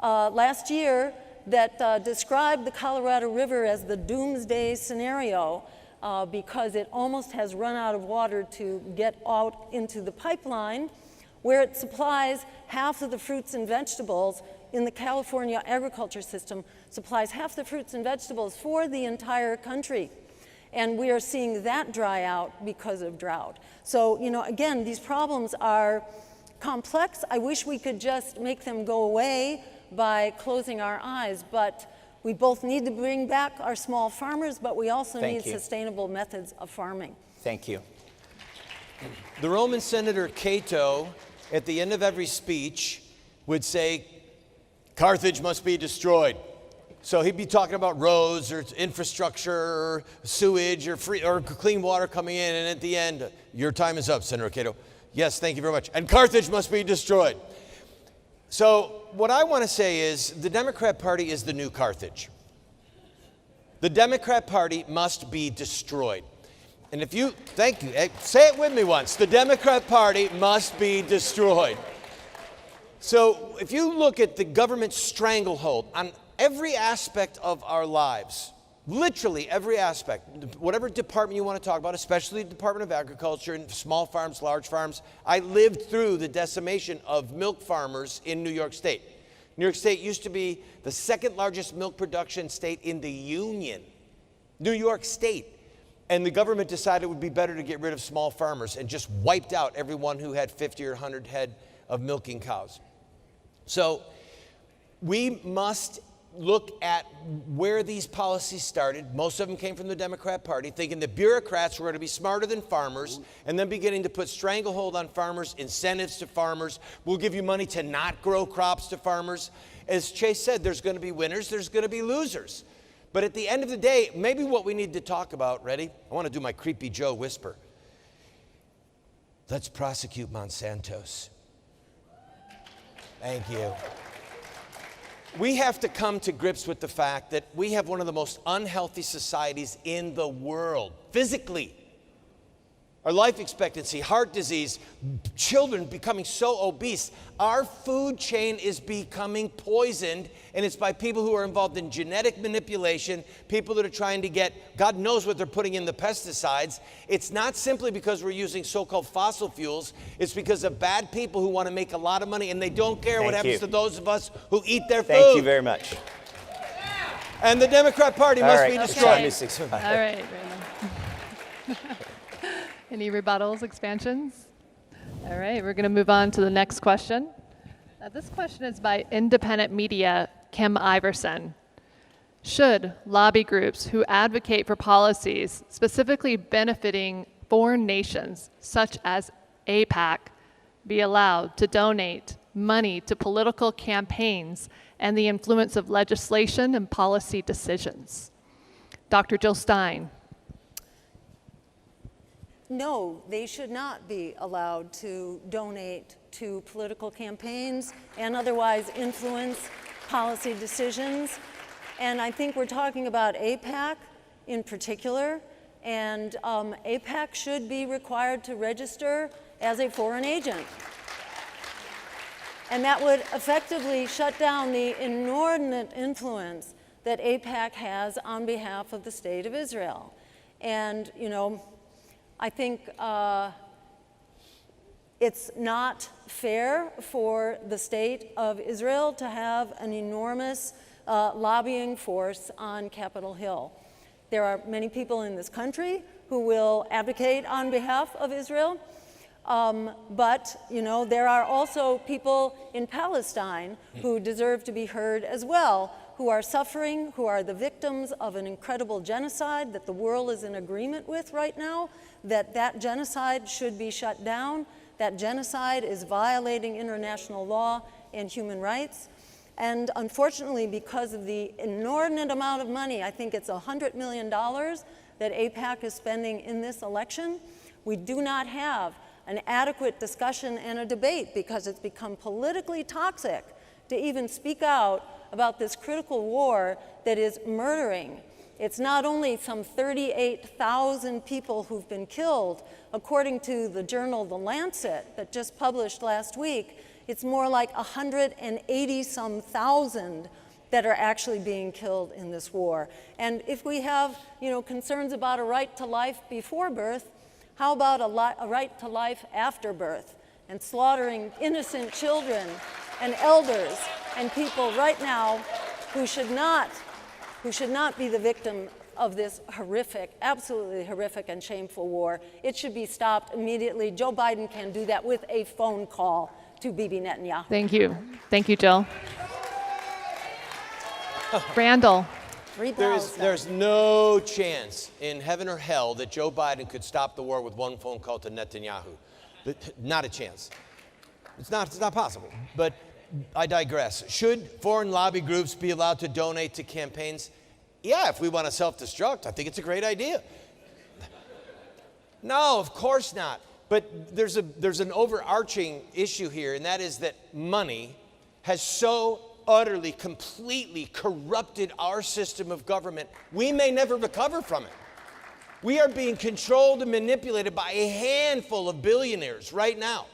last year that described the Colorado River as the doomsday scenario because it almost has run out of water to get out into the pipeline, where it supplies half of the fruits and vegetables in the California agriculture system, supplies half the fruits and vegetables for the entire country. And we are seeing that dry out because of drought. So, you know, again, these problems are complex. I wish we could just make them go away by closing our eyes, but we both need to bring back our small farmers, but we also need sustainable methods of farming.
Thank you.
The Roman Senator Cato, at the end of every speech, would say, Carthage must be destroyed. So he'd be talking about roads or infrastructure or sewage or clean water coming in, and at the end, your time is up, Senator Cato. Yes, thank you very much. And Carthage must be destroyed. So what I want to say is the Democrat Party is the new Carthage. The Democrat Party must be destroyed. And if you, thank you, say it with me once. The Democrat Party must be destroyed. So if you look at the government stranglehold on every aspect of our lives, literally every aspect, whatever department you want to talk about, especially the Department of Agriculture and small farms, large farms. I lived through the decimation of milk farmers in New York State. New York State used to be the second largest milk production state in the Union. New York State. And the government decided it would be better to get rid of small farmers and just wiped out everyone who had 50 or 100 head of milking cows. So we must look at where these policies started. Most of them came from the Democrat Party, thinking the bureaucrats were going to be smarter than farmers, and then beginning to put stranglehold on farmers, incentives to farmers. We'll give you money to not grow crops to farmers. As Chase said, there's going to be winners, there's going to be losers. But at the end of the day, maybe what we need to talk about, ready? I want to do my Creepy Joe whisper. Let's prosecute Monsanto's. Thank you. We have to come to grips with the fact that we have one of the most unhealthy societies in the world, physically. Our life expectancy, heart disease, children becoming so obese. Our food chain is becoming poisoned, and it's by people who are involved in genetic manipulation, people that are trying to get, God knows what they're putting in the pesticides. It's not simply because we're using so-called fossil fuels. It's because of bad people who want to make a lot of money, and they don't care what happens to those of us who eat their food.
Thank you very much.
And the Democrat Party must be destroyed.
All right, Randall. Any rebuttals, expansions? All right, we're going to move on to the next question. This question is by independent media, Kim Iverson. Should lobby groups who advocate for policies specifically benefiting foreign nations, such as AIPAC, be allowed to donate money to political campaigns and the influence of legislation and policy decisions? Dr. Jill Stein.
No, they should not be allowed to donate to political campaigns and otherwise influence policy decisions. And I think we're talking about AIPAC in particular, and AIPAC should be required to register as a foreign agent. And that would effectively shut down the inordinate influence that AIPAC has on behalf of the State of Israel. And, you know, I think it's not fair for the State of Israel to have an enormous lobbying force on Capitol Hill. There are many people in this country who will advocate on behalf of Israel, but you know, there are also people in Palestine who deserve to be heard as well, who are suffering, who are the victims of an incredible genocide that the world is in agreement with right now, that genocide should be shut down. That genocide is violating international law and human rights. And unfortunately, because of the inordinate amount of money, I think it's $100 million that AIPAC is spending in this election, we do not have an adequate discussion and a debate because it's become politically toxic to even speak out about this critical war that is murdering It's not only some 38,000 people who've been killed, according to the journal The Lancet that just published last week, it's more like 180-some thousand that are actually being killed in this war. And if we have, concerns about a right to life before birth, how about a right to life after birth? And slaughtering innocent children and elders and people right now who should not be the victim of this horrific, absolutely horrific and shameful war. It should be stopped immediately. Joe Biden can do that with a phone call to Bibi Netanyahu.
Thank you. Thank you, Jill. Randall.
There's no chance in heaven or hell that Joe Biden could stop the war with one phone call to Netanyahu. Not a chance. It's not possible. But I digress. Should foreign lobby groups be allowed to donate to campaigns? Yeah, if we want to self-destruct, I think it's a great idea. No, of course not. But there's an overarching issue here, and that is that money has so utterly, completely corrupted our system of government, we may never recover from it. We are being controlled and manipulated by a handful of billionaires right now.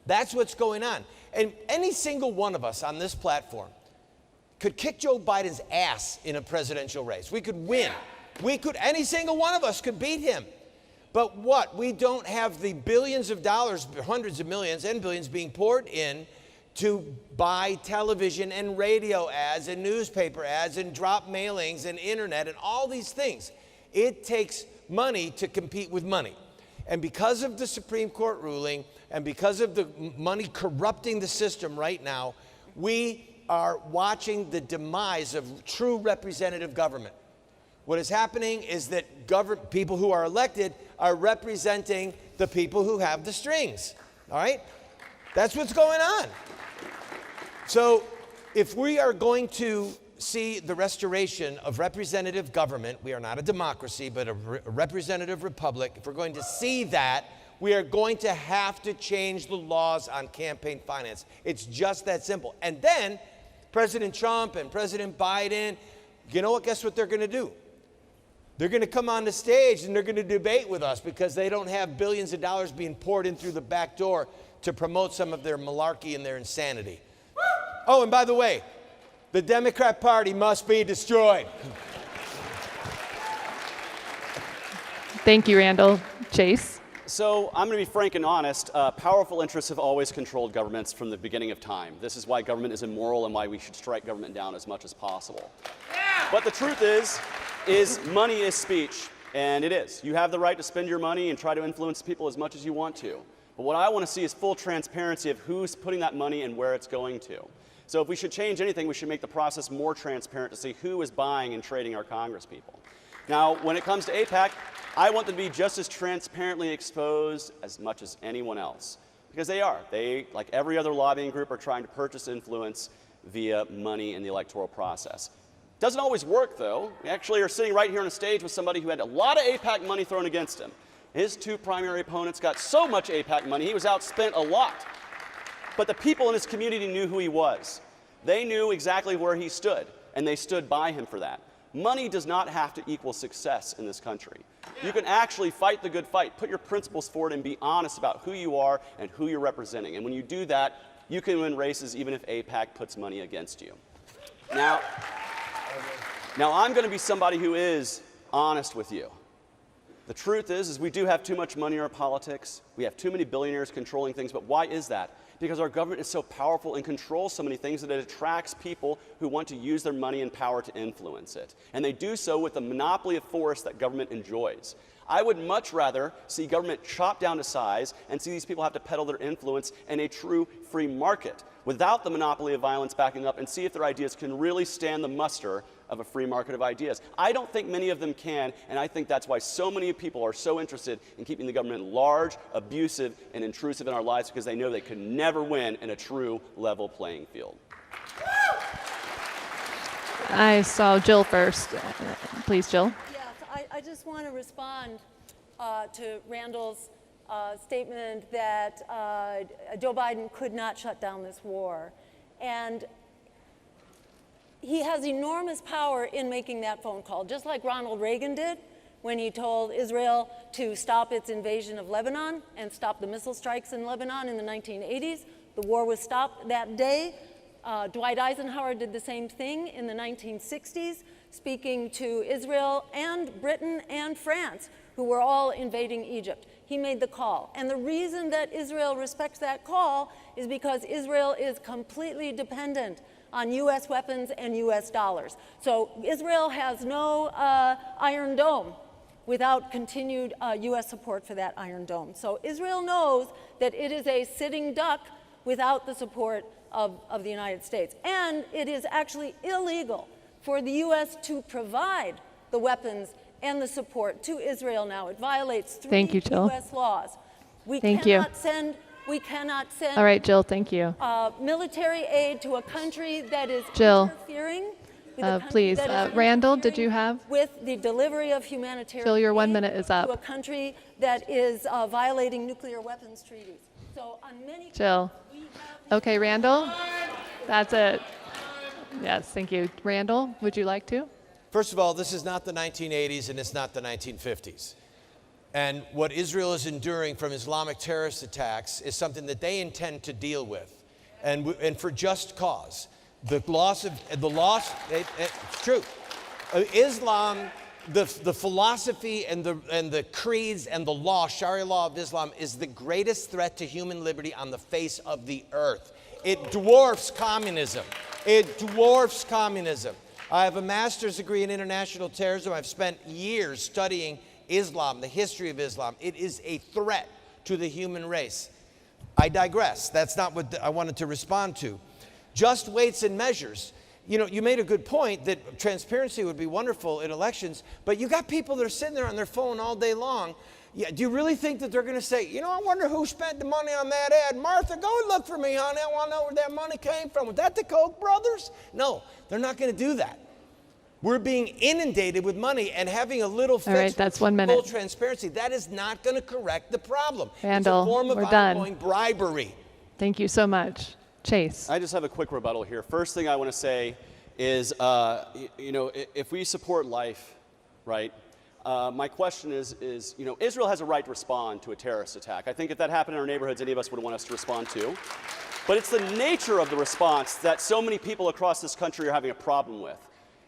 That's what's going on. And any single one of us on this platform could kick Joe Biden's ass in a presidential race. We could win. Any single one of us could beat him. But what? We don't have the billions of dollars, hundreds of millions and billions being poured in to buy television and radio ads and newspaper ads and drop mailings and internet and all these things. It takes money to compete with money. And because of the Supreme Court ruling and because of the money corrupting the system right now, we are watching the demise of true representative government. What is happening is that people who are elected are representing the people who have the strings, all right? That's what's going on. So if we are going to see the restoration of representative government, we are not a democracy, but a representative republic. If we're going to see that, we are going to have to change the laws on campaign finance. It's just that simple. And then President Trump and President Biden, you know what? Guess what they're going to do? They're going to come on the stage and they're going to debate with us because they don't have billions of dollars being poured in through the back door to promote some of their malarkey and their insanity. Oh, and by the way, the Democrat Party must be destroyed.
Thank you, Randall. Chase?
So I'm going to be frank and honest. Powerful interests have always controlled governments from the beginning of time. This is why government is immoral and why we should strike government down as much as possible. But the truth is money is speech, and it is. You have the right to spend your money and try to influence people as much as you want to. But what I want to see is full transparency of who's putting that money and where it's going to. So if we should change anything, we should make the process more transparent to see who is buying and trading our congresspeople. Now, when it comes to AIPAC, I want them to be just as transparently exposed as much as anyone else. Because they are. They, like every other lobbying group, are trying to purchase influence via money in the electoral process. Doesn't always work, though. We actually are sitting right here on a stage with somebody who had a lot of AIPAC money thrown against him. His two primary opponents got so much AIPAC money, he was outspent a lot. But the people in his community knew who he was. They knew exactly where he stood, and they stood by him for that. Money does not have to equal success in this country. You can actually fight the good fight, put your principles forward, and be honest about who you are and who you're representing. And when you do that, you can win races even if AIPAC puts money against you. Now I'm going to be somebody who is honest with you. The truth is we do have too much money in our politics. We have too many billionaires controlling things, but why is that? Because our government is so powerful and controls so many things that it attracts people who want to use their money and power to influence it. And they do so with the monopoly of force that government enjoys. I would much rather see government chopped down to size and see these people have to peddle their influence in a true free market without the monopoly of violence backing up and see if their ideas can really stand the muster of a free market of ideas. I don't think many of them can, and I think that's why so many people are so interested in keeping the government large, abusive, and intrusive in our lives because they know they could never win in a true level playing field.
I saw Jill first. Please, Jill.
Yes, I just want to respond to Randall's statement that Joe Biden could not shut down this war. And he has enormous power in making that phone call, just like Ronald Reagan did when he told Israel to stop its invasion of Lebanon and stop the missile strikes in Lebanon in the 1980s. The war was stopped that day. Dwight Eisenhower did the same thing in the 1960s, speaking to Israel and Britain and France, who were all invading Egypt. He made the call. And the reason that Israel respects that call is because Israel is completely dependent on U.S. weapons and U.S. dollars. So Israel has no Iron Dome without continued U.S. support for that Iron Dome. So Israel knows that it is a sitting duck without the support of the United States. And it is actually illegal for the U.S. to provide the weapons and the support to Israel now. It violates 3
Thank you, Jill.
U.S. laws. We
Thank you.
cannot send
All right, Jill, thank you.
military aid to a country that is
Jill,
interfering with a country
please,
that is
Randall, did
interfering
you have?
with the delivery of humanitarian
Jill, your 1
aid
minute is
to a
up.
country that is violating nuclear weapons treaties. So on many
Jill. Okay, Randall, that's it. Yes, thank you. Randall, would you like to?
First of all, this is not the 1980s and it's not the 1950s. And what Israel is enduring from Islamic terrorist attacks is something that they intend to deal with, and for just cause. It's true. Islam, the philosophy and the creeds and the law, Sharia law of Islam, is the greatest threat to human liberty on the face of the earth. It dwarfs communism. It dwarfs communism. I have a master's degree in international terrorism. I've spent years studying Islam, the history of Islam. It is a threat to the human race. I digress. That's not what I wanted to respond to. Just weights and measures. You know, you made a good point that transparency would be wonderful in elections, but you got people that are sitting there on their phone all day long. Yeah, do you really think that they're going to say, you know, I wonder who spent the money on that ad? Martha, go and look for me, honey. I want to know where that money came from. Was that the Koch brothers? No, they're not going to do that. We're being inundated with money, and having a little fix,
All right, that's 1 minute.
full transparency, that is not going to correct the problem.
Randall,
it's a form of
we're done.
ongoing bribery.
Thank you so much. Chase.
I just have a quick rebuttal here. First thing I want to say is, you know, if we support life, right, my question is, you know, Israel has a right to respond to a terrorist attack. I think if that happened in our neighborhoods, any of us would want us to respond to. But it's the nature of the response that so many people across this country are having a problem with.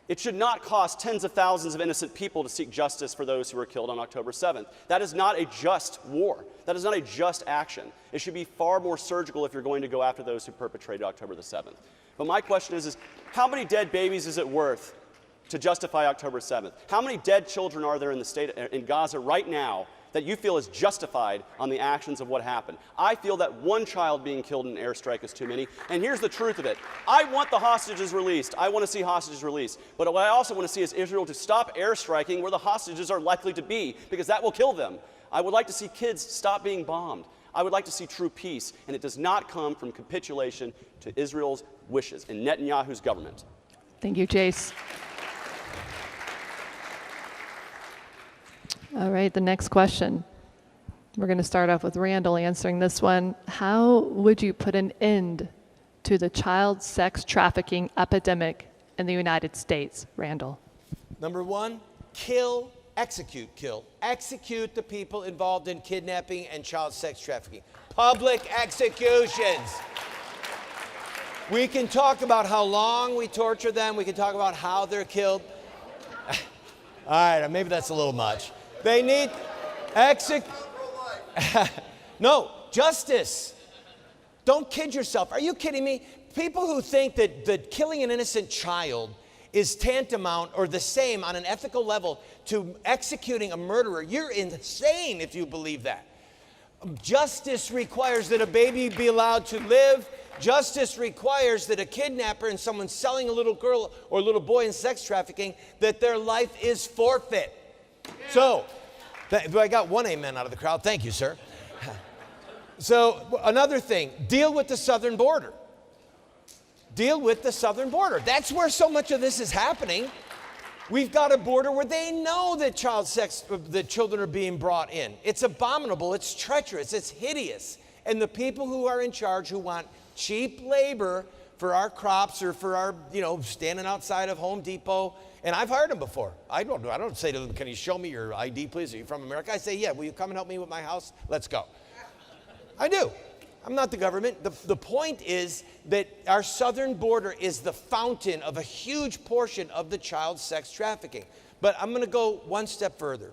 It should not cost tens of thousands of innocent people to seek justice for those who were killed on October 7th. That is not a just war. That is not a just action. It should be far more surgical if you're going to go after those who perpetrated October the 7th. But my question is how many dead babies is it worth to justify October 7th? How many dead children are there in the state in Gaza right now that you feel is justified on the actions of what happened? I feel that one child being killed in an airstrike is too many. And here's the truth of it. I want the hostages released. I want to see hostages released. But what I also want to see is Israel to stop airstriking where the hostages are likely to be, because that will kill them. I would like to see kids stop being bombed. I would like to see true peace. And it does not come from capitulation to Israel's wishes and Netanyahu's government.
Thank you, Chase. All right, the next question. We're going to start off with Randall answering this one. How would you put an end to the child sex trafficking epidemic in the United States, Randall?
Number one, kill, execute, kill. Execute the people involved in kidnapping and child sex trafficking. Public executions. We can talk about how long we torture them. We can talk about how they're killed. All right, maybe that's a little much. They need no, justice. Don't kid yourself. Are you kidding me? People who think that killing an innocent child is tantamount or the same on an ethical level to executing a murderer, you're insane if you believe that. Justice requires that a baby be allowed to live. Justice requires that a kidnapper and someone selling a little girl or little boy in sex trafficking, that their life is forfeit. So, I got one amen out of the crowd. Thank you, sir. So, another thing, deal with the southern border. Deal with the southern border. That's where so much of this is happening. We've got a border where they know that children are being brought in. It's abominable, it's treacherous, it's hideous. And the people who are in charge, who want cheap labor our crops or for our, standing outside of Home Depot. And I've hired them before. I don't say to them, can you show me your ID, please? Are you from America? I say, yeah, will you come and help me with my house? Let's go. I do. I'm not the government. The point is that our southern border is the fountain of a huge portion of the child sex trafficking. But I'm going to go one step further.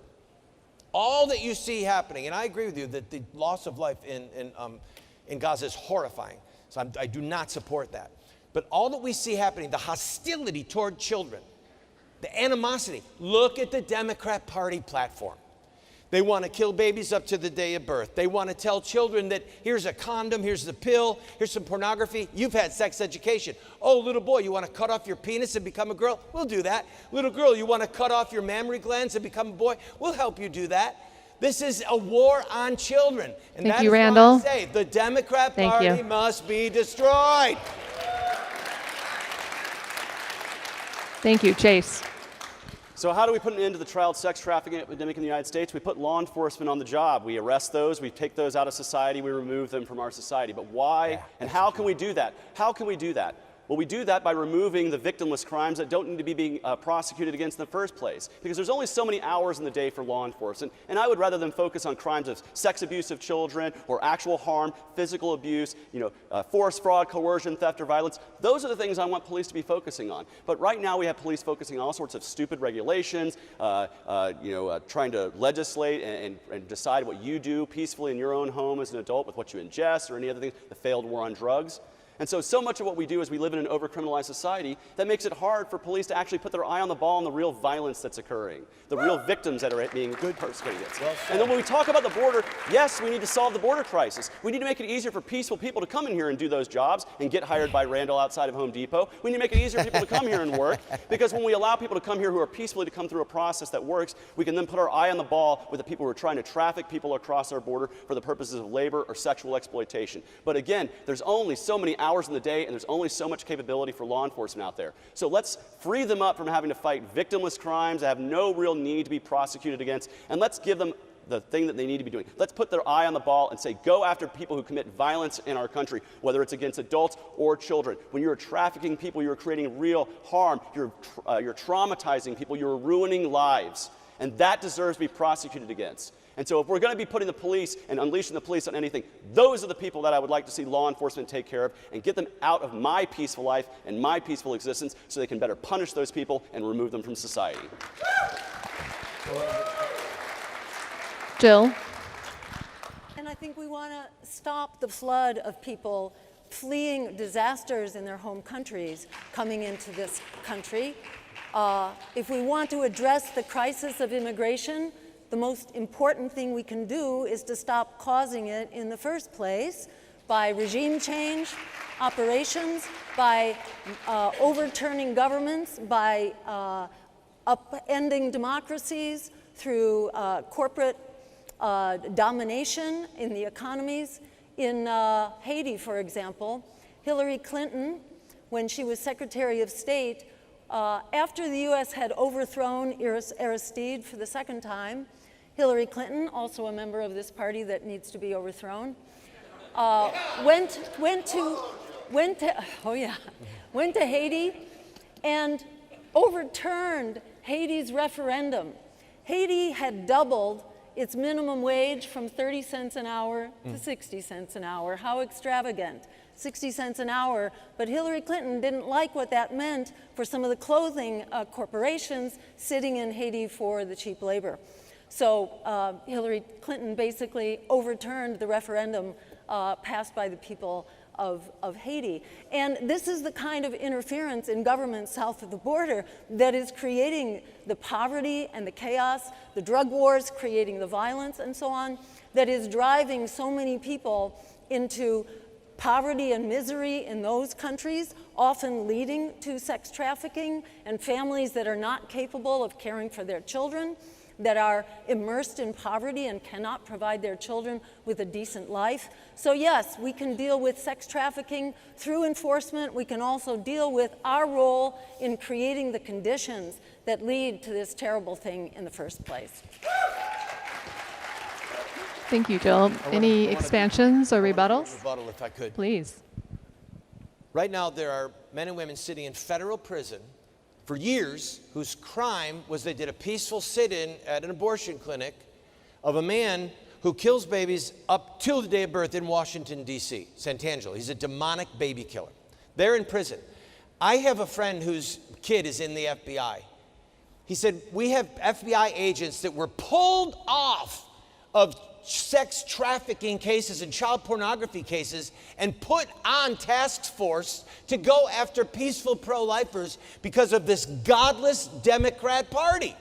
All that you see happening, and I agree with you that the loss of life in Gaza is horrifying. So I do not support that. But all that we see happening, the hostility toward children, the animosity. Look at the Democrat Party platform. They want to kill babies up to the day of birth. They want to tell children that here's a condom, here's the pill, here's some pornography. You've had sex education. Oh, little boy, you want to cut off your penis and become a girl? We'll do that. Little girl, you want to cut off your mammary glands and become a boy? We'll help you do that. This is a war on children. And
Thank
that
you,
is
Randall.
why I say the Democrat Party must be destroyed.
Thank you, Chase.
So how do we put an end to the child sex trafficking epidemic in the United States? We put law enforcement on the job. We arrest those, we take those out of society, we remove them from our society. But why and how can we do that? How can we do that? Well, we do that by removing the victimless crimes that don't need to be being prosecuted against in the first place. Because there's only so many hours in the day for law enforcement. And I would rather them focus on crimes of sex abuse of children or actual harm, physical abuse, force, fraud, coercion, theft, or violence. Those are the things I want police to be focusing on. But right now we have police focusing on all sorts of stupid regulations, trying to legislate and decide what you do peacefully in your own home as an adult with what you ingest or any other things, the failed war on drugs. And so much of what we do is we live in an over-criminalized society that makes it hard for police to actually put their eye on the ball on the real violence that's occurring, the real victims that are being persecuted against. And then when we talk about the border, yes, we need to solve the border crisis. We need to make it easier for peaceful people to come in here and do those jobs and get hired by Randall outside of Home Depot. We need to make it easier for people to come here and work, because when we allow people to come here who are peacefully to come through a process that works, we can then put our eye on the ball with the people who are trying to traffic people across our border for the purposes of labor or sexual exploitation. But again, there's only so many hours in the day, and there's only so much capability for law enforcement out there. So let's free them up from having to fight victimless crimes that have no real need to be prosecuted against, and let's give them the thing that they need to be doing. Let's put their eye on the ball and say, go after people who commit violence in our country, whether it's against adults or children. When you're trafficking people, you're creating real harm. You're traumatizing people. You're ruining lives. And that deserves to be prosecuted against. And so if we're going to be putting the police and unleashing the police on anything, those are the people that I would like to see law enforcement take care of and get them out of my peaceful life and my peaceful existence so they can better punish those people and remove them from society.
Jill.
And I think we want to stop the flood of people fleeing disasters in their home countries coming into this country. If we want to address the crisis of immigration, the most important thing we can do is to stop causing it in the first place by regime change, operations, by overturning governments, by upending democracies through corporate domination in the economies. In Haiti, for example, Hillary Clinton, when she was Secretary of State, after the U.S. had overthrown Aristide for the second time, Hillary Clinton, also a member of this party that needs to be overthrown, went to Haiti and overturned Haiti's referendum. Haiti had doubled its minimum wage from 30 cents an hour to 60 cents an hour. How extravagant. 60 cents an hour, but Hillary Clinton didn't like what that meant for some of the clothing corporations sitting in Haiti for the cheap labor. So Hillary Clinton basically overturned the referendum passed by the people of Haiti. And this is the kind of interference in government south of the border that is creating the poverty and the chaos, the drug wars creating the violence and so on, that is driving so many people into poverty and misery in those countries, often leading to sex trafficking and families that are not capable of caring for their children, that are immersed in poverty and cannot provide their children with a decent life. So yes, we can deal with sex trafficking through enforcement. We can also deal with our role in creating the conditions that lead to this terrible thing in the first place.
Thank you, Jill. Any expansions or rebuttals?
Rebuttal, if I could.
Please.
Right now, there are men and women sitting in federal prison for years whose crime was they did a peaceful sit-in at an abortion clinic of a man who kills babies up till the day of birth in Washington, D.C., Sant'Angelo. He's a demonic baby killer. They're in prison. I have a friend whose kid is in the FBI. He said, we have FBI agents that were pulled off of sex trafficking cases and child pornography cases and put on task force to go after peaceful pro-lifers because of this godless Democrat Party.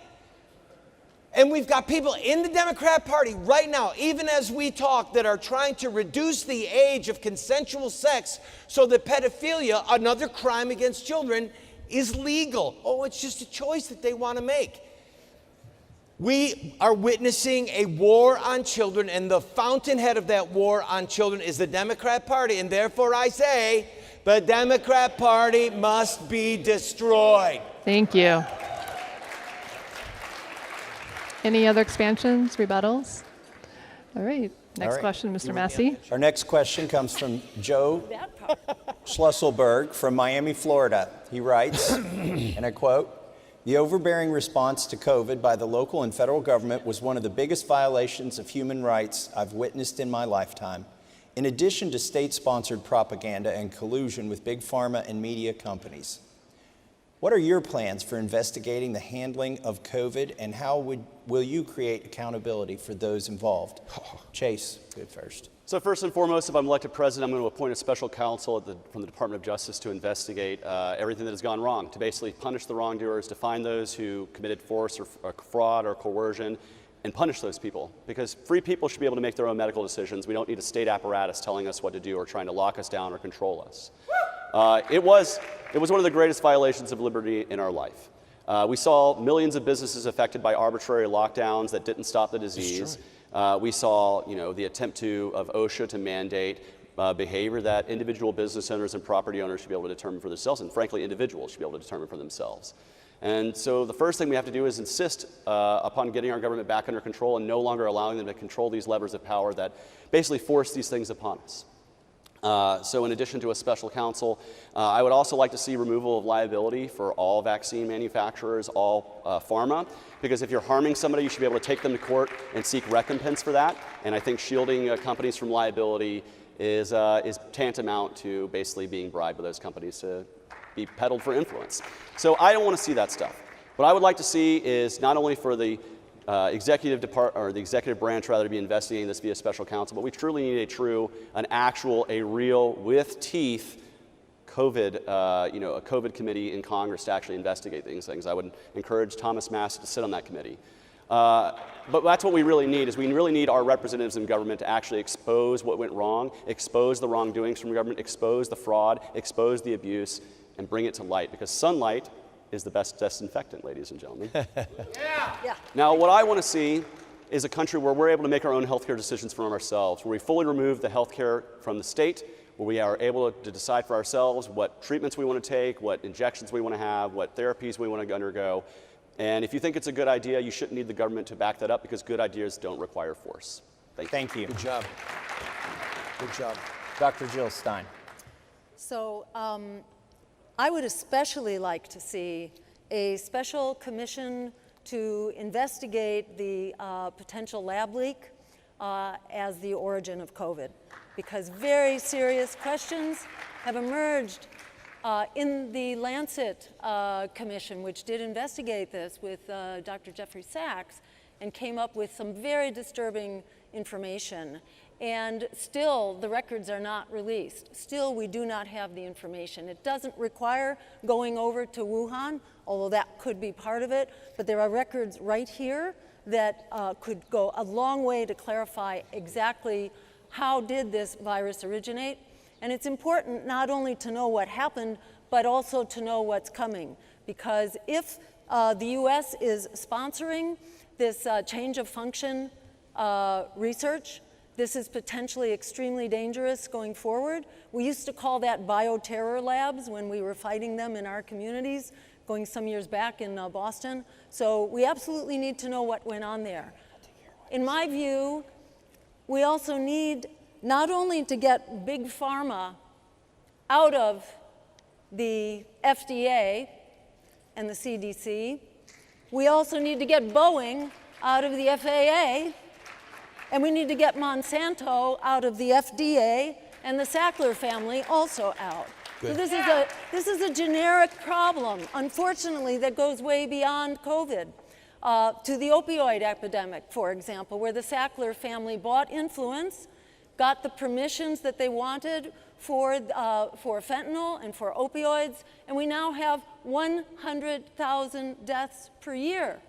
And we've got people in the Democrat Party right now, even as we talk, that are trying to reduce the age of consensual sex so that pedophilia, another crime against children, is legal. Oh, it's just a choice that they want to make. We are witnessing a war on children, and the fountainhead of that war on children is the Democrat Party. And therefore I say, the Democrat Party must be destroyed.
Thank you. Any other expansions, rebuttals? All right. Next question, Mr. Massie.
Our next question comes from Joe Schlusselberg from Miami, Florida. He writes, and I quote, "The overbearing response to COVID by the local and federal government was one of the biggest violations of human rights I've witnessed in my lifetime. In addition to state-sponsored propaganda and collusion with big pharma and media companies. What are your plans for investigating the handling of COVID, and how will you create accountability for those involved?" Chase, go first.
So first and foremost, if I'm elected president, I'm going to appoint a special counsel from the Department of Justice to investigate everything that has gone wrong, to basically punish the wrongdoers, to find those who committed force or fraud or coercion, and punish those people. Because free people should be able to make their own medical decisions. We don't need a state apparatus telling us what to do or trying to lock us down or control us. It was one of the greatest violations of liberty in our life. We saw millions of businesses affected by arbitrary lockdowns that didn't stop the disease. We saw, the attempt of OSHA to mandate behavior that individual business owners and property owners should be able to determine for themselves, and frankly, individuals should be able to determine for themselves. And so the first thing we have to do is insist upon getting our government back under control and no longer allowing them to control these levers of power that basically force these things upon us. So in addition to a special counsel, I would also like to see removal of liability for all vaccine manufacturers, all pharma, because if you're harming somebody, you should be able to take them to court and seek recompense for that. And I think shielding companies from liability is tantamount to basically being bribed by those companies to be peddled for influence. So I don't want to see that stuff. What I would like to see is not only for the executive branch rather to be investigating this via special counsel, but we truly need a real, with teeth, COVID, a COVID committee in Congress to actually investigate these things. I would encourage Thomas Massie to sit on that committee. But that's what we really need, is we really need our representatives in government to actually expose what went wrong, expose the wrongdoings from government, expose the fraud, expose the abuse, and bring it to light, because sunlight is the best disinfectant, ladies and gentlemen.
Yeah.
Now, what I want to see is a country where we're able to make our own healthcare decisions from ourselves, where we fully remove the healthcare from the state, where we are able to decide for ourselves what treatments we want to take, what injections we want to have, what therapies we want to undergo. And if you think it's a good idea, you shouldn't need the government to back that up, because good ideas don't require force. Thank you.
Good
job. Good job.
Dr. Jill Stein.
So I would especially like to see a special commission to investigate the potential lab leak as the origin of COVID, because very serious questions have emerged in the Lancet Commission, which did investigate this with Dr. Jeffrey Sachs, and came up with some very disturbing information. And still, the records are not released. Still, we do not have the information. It doesn't require going over to Wuhan, although that could be part of it, but there are records right here that could go a long way to clarify exactly how did this virus originate. And it's important not only to know what happened, but also to know what's coming. Because if the US is sponsoring this change of function research, this is potentially extremely dangerous going forward. We used to call that bioterror labs when we were fighting them in our communities, going some years back in Boston. So we absolutely need to know what went on there. In my view, we also need not only to get big pharma out of the FDA and the CDC. We also need to get Boeing out of the FAA, and we need to get Monsanto out of the FDA, and the Sackler family also out. So this is a generic problem, unfortunately, that goes way beyond COVID. To the opioid epidemic, for example, where the Sackler family bought influence, got the permissions that they wanted for fentanyl and for opioids, and we now have 100,000 deaths per year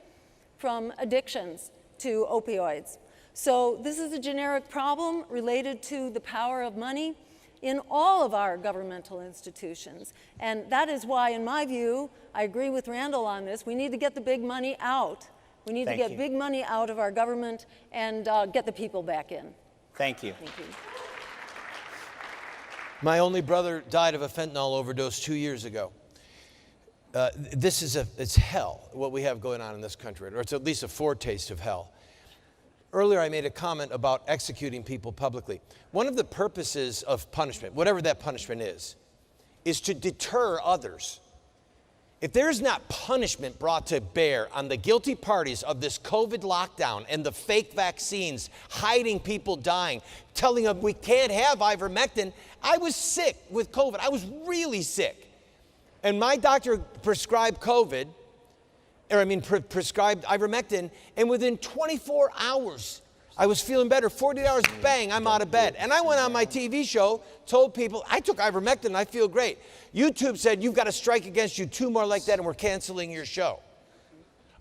from addictions to opioids. So this is a generic problem related to the power of money in all of our governmental institutions. And that is why, in my view, I agree with Randall on this, we need to get the big money out. We need to get big money out of our government and get the people back in.
Thank you.
Thank you.
My only brother died of a fentanyl overdose 2 years ago. It's hell, what we have going on in this country, or it's at least a foretaste of hell. Earlier, I made a comment about executing people publicly. One of the purposes of punishment, whatever that punishment is to deter others. If there's not punishment brought to bear on the guilty parties of this COVID lockdown and the fake vaccines, hiding people dying, telling them we can't have ivermectin. I was sick with COVID. I was really sick. And my doctor prescribed prescribed ivermectin, and within 24 hours, I was feeling better. 48 hours, bang, I'm out of bed. And I went on my TV show, told people, I took ivermectin and I feel great. YouTube said, you've got a strike against you, 2 more like that, and we're canceling your show.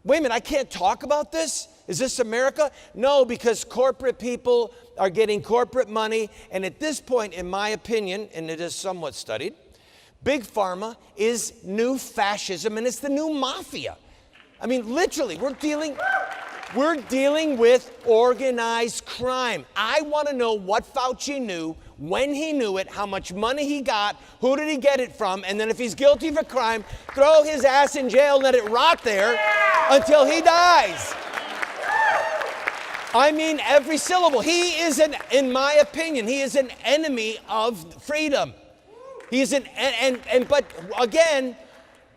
Wait a minute, I can't talk about this? Is this America? No, because corporate people are getting corporate money, and at this point, in my opinion, and it is somewhat studied, Big Pharma is new fascism, and it's the new mafia. I mean, literally, we're dealing with organized crime. I want to know what Fauci knew, when he knew it, how much money he got, who did he get it from, and then if he's guilty of a crime, throw his ass in jail and let it rot there until he dies. I mean every syllable. He is in my opinion, he is an enemy of freedom. He is but again,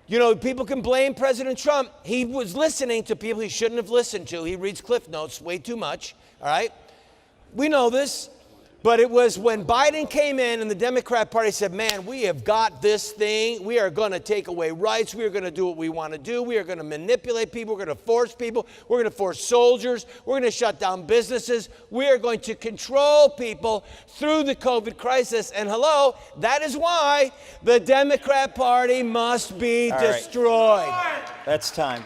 you know, people can blame President Trump. He was listening to people he shouldn't have listened to. He reads Cliff Notes way too much, all right? We know this, but it was when Biden came in and the Democrat Party said, man, we have got this thing. We are going to take away rights. We are going to do what we want to do. We are going to manipulate people. We're going to force people. We're going to force soldiers. We're going to shut down businesses. We are going to control people through the COVID crisis. And hello, that is why the Democrat Party must be destroyed.
That's time.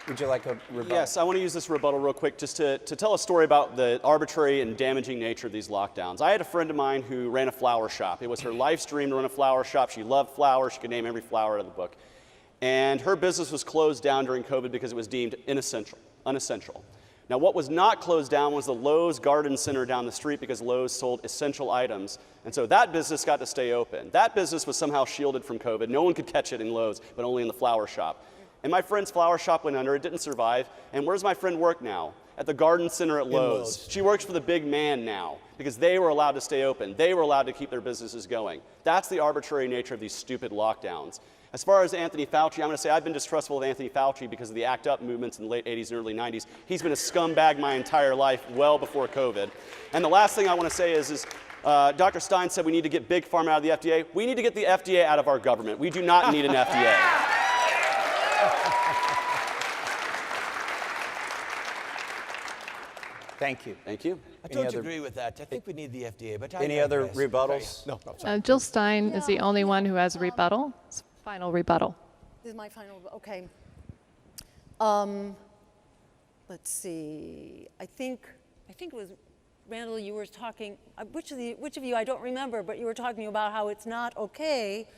Would you like a rebuttal?
Yes, I want to use this rebuttal real quick just to tell a story about the arbitrary and damaging nature of these lockdowns. I had a friend of mine who ran a flower shop. It was her life's dream to run a flower shop. She loved flowers. She could name every flower out of the book. And her business was closed down during COVID because it was deemed unessential. Now, what was not closed down was the Lowe's Garden Center down the street because Lowe's sold essential items. And so that business got to stay open. That business was somehow shielded from COVID. No one could catch it in Lowe's, but only in the flower shop. And my friend's flower shop went under. It didn't survive. And where's my friend work now? At the Garden Center at Lowe's. She works for the big man now because they were allowed to stay open. They were allowed to keep their businesses going. That's the arbitrary nature of these stupid lockdowns. As far as Anthony Fauci, I'm going to say I've been distrustful of Anthony Fauci because of the ACT UP movements in the late 80s and early 90s. He's been a scumbag my entire life, well before COVID. And the last thing I want to say is Dr. Stein said we need to get Big Pharma out of the FDA. We need to get the FDA out of our government. We do not need an FDA.
Thank you.
Thank you.
I don't agree with that. I think we need the FDA. But
any other rebuttals?
No.
Jill Stein is the only one who has a rebuttal. It's final rebuttal.
This is my final, okay. Let's see. I think it was Randall. You were talking. Which of you? I don't remember. But you were talking about how it's not okay.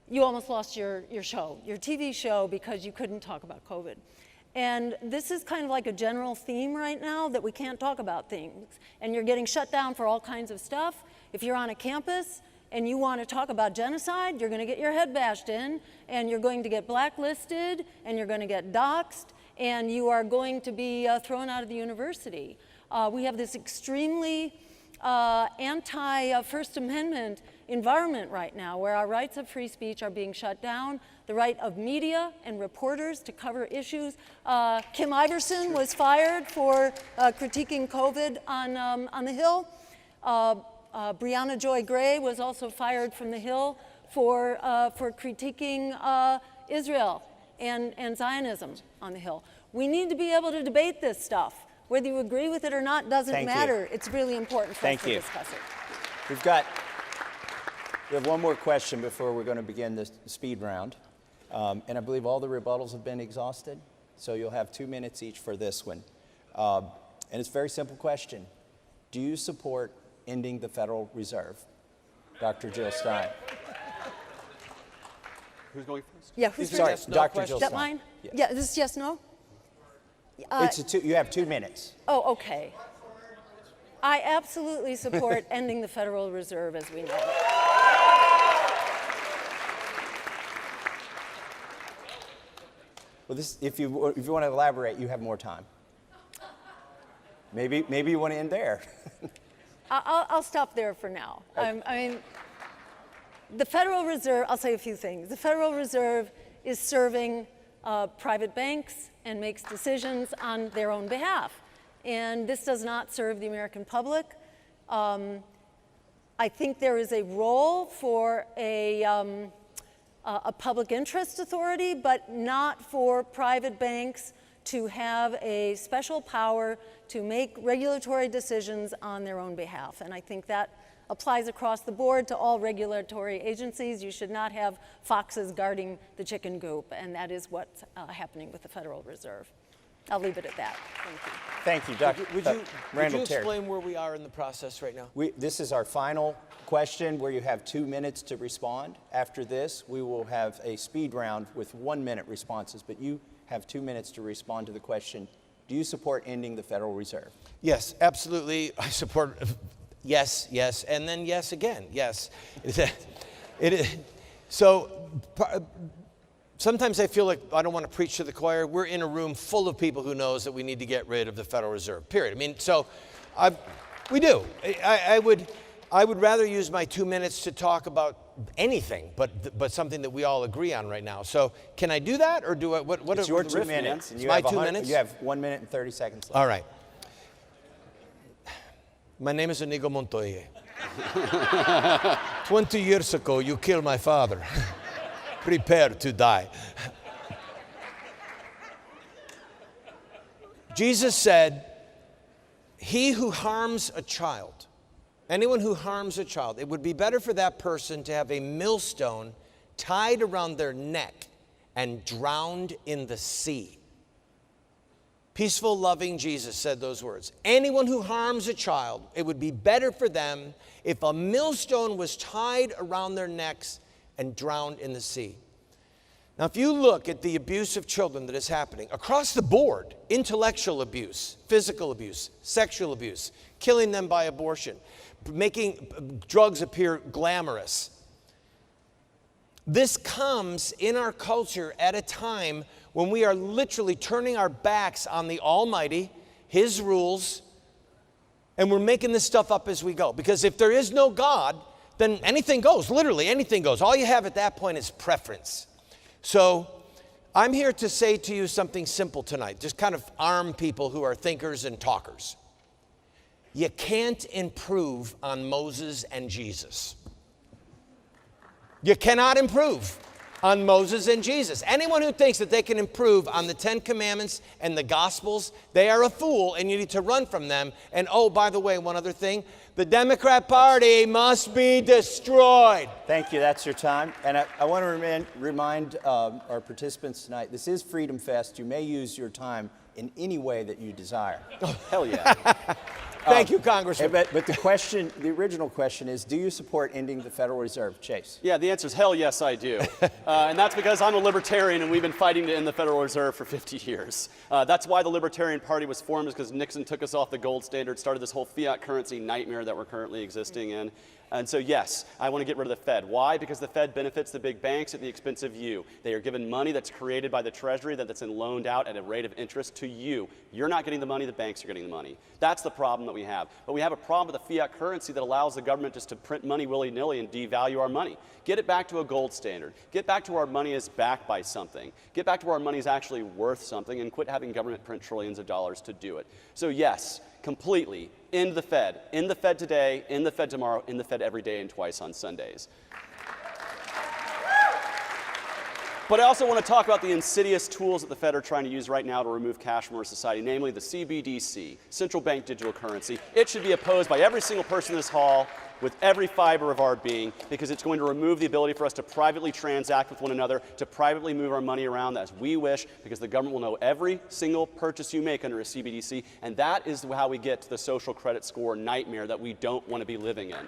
You almost lost your show, your TV show, because you couldn't talk about COVID. And this is kind of like a general theme right now that we can't talk about things. And you're getting shut down for all kinds of stuff. If you're on a campus and you want to talk about genocide, you're going to get your head bashed in, and you're going to get blacklisted, and you're going to get doxxed, and you are going to be thrown out of the university. We have this extremely anti-First Amendment environment right now, where our rights of free speech are being shut down, the right of media and reporters to cover issues. Kim Iverson was fired for critiquing COVID on the Hill. Breonna Joy Gray was also fired from the Hill for critiquing Israel and Zionism on the Hill. We need to be able to debate this stuff. Whether you agree with it or not doesn't matter. It's really important for us to discuss it.
We have one more question before we're going to begin the speed round. And I believe all the rebuttals have been exhausted. So you'll have 2 minutes each for this one. And it's a very simple question. Do you support ending the Federal Reserve? Dr. Jill Stein.
Who's going first?
Yeah, who's
Sorry,
first?
Dr. Jill
Is that
Stein.
mine? Yeah, this is yes, no?
You have 2 minutes.
Oh, okay. I absolutely support ending the Federal Reserve as we know it.
Well, if you want to elaborate, you have more time. Maybe you want to end there.
I'll stop there for now.
Okay.
I mean, the Federal Reserve, I'll say a few things. The Federal Reserve is serving private banks and makes decisions on their own behalf. And this does not serve the American public. I think there is a role for a public interest authority, but not for private banks to have a special power to make regulatory decisions on their own behalf. And I think that applies across the board to all regulatory agencies. You should not have foxes guarding the chicken coop, and that is what's happening with the Federal Reserve. I'll leave it at that. Thank you.
Thank you, Dr. Randall Terry.
Explain where we are in the process right now?
This is our final question where you have 2 minutes to respond. After this, we will have a speed round with 1 minute responses, but you have 2 minutes to respond to the question, do you support ending the Federal Reserve?
Yes, absolutely. I support yes, yes, and then yes again, yes. Sometimes I feel like I don't want to preach to the choir. We're in a room full of people who knows that we need to get rid of the Federal Reserve, period. I mean, we do. I would rather use my 2 minutes to talk about anything, but something that we all agree on right now. So can I do that, or do I? What
it's your 2 minutes.
It's my 2 minutes?
You have 1 minute and 30 seconds left.
All right. My name is Inigo Montoya. 20 years ago, you killed my father. Prepare to die. Jesus said, he who harms a child, anyone who harms a child, it would be better for that person to have a millstone tied around their neck and drowned in the sea. Peaceful, loving Jesus said those words. Anyone who harms a child, it would be better for them if a millstone was tied around their necks and drowned in the sea. Now, if you look at the abuse of children that is happening across the board, intellectual abuse, physical abuse, sexual abuse, killing them by abortion, making drugs appear glamorous. This comes in our culture at a time when we are literally turning our backs on the Almighty, His rules, and we're making this stuff up as we go. Because if there is no God, then anything goes, literally anything goes. All you have at that point is preference. So I'm here to say to you something simple tonight, just kind of arm people who are thinkers and talkers. You can't improve on Moses and Jesus. You cannot improve on Moses and Jesus. Anyone who thinks that they can improve on the 10 Commandments and the Gospels, they are a fool, and you need to run from them. And oh, by the way, one other thing, the Democrat Party must be destroyed.
Thank you, that's your time. And I want to remind our participants tonight, this is Freedom Fest. You may use your time in any way that you desire.
Oh, hell yeah.
Thank you, Congressman.
But the original question is, do you support ending the Federal Reserve? Chase?
Yeah, the answer is hell yes, I do. And that's because I'm a libertarian and we've been fighting to end the Federal Reserve for 50 years. That's why the Libertarian Party was formed, is because Nixon took us off the gold standard, started this whole fiat currency nightmare that we're currently existing in. And so, yes, I want to get rid of the Fed. Why? Because the Fed benefits the big banks at the expense of you. They are given money that's created by the Treasury that's then loaned out at a rate of interest to you. You're not getting the money, the banks are getting the money. That's the problem that we have. But we have a problem with the fiat currency that allows the government just to print money willy-nilly and devalue our money. Get it back to a gold standard. Get back to where our money is backed by something. Get back to where our money is actually worth something, and quit having government print trillions of dollars to do it. So yes, completely, end the Fed. End the Fed today, end the Fed tomorrow, end the Fed every day and twice on Sundays. But I also want to talk about the insidious tools that the Fed are trying to use right now to remove cash from our society, namely the CBDC, central bank digital currency. It should be opposed by every single person in this hall with every fiber of our being, because it's going to remove the ability for us to privately transact with one another, to privately move our money around as we wish, because the government will know every single purchase you make under a CBDC, and that is how we get to the social credit score nightmare that we don't want to be living in.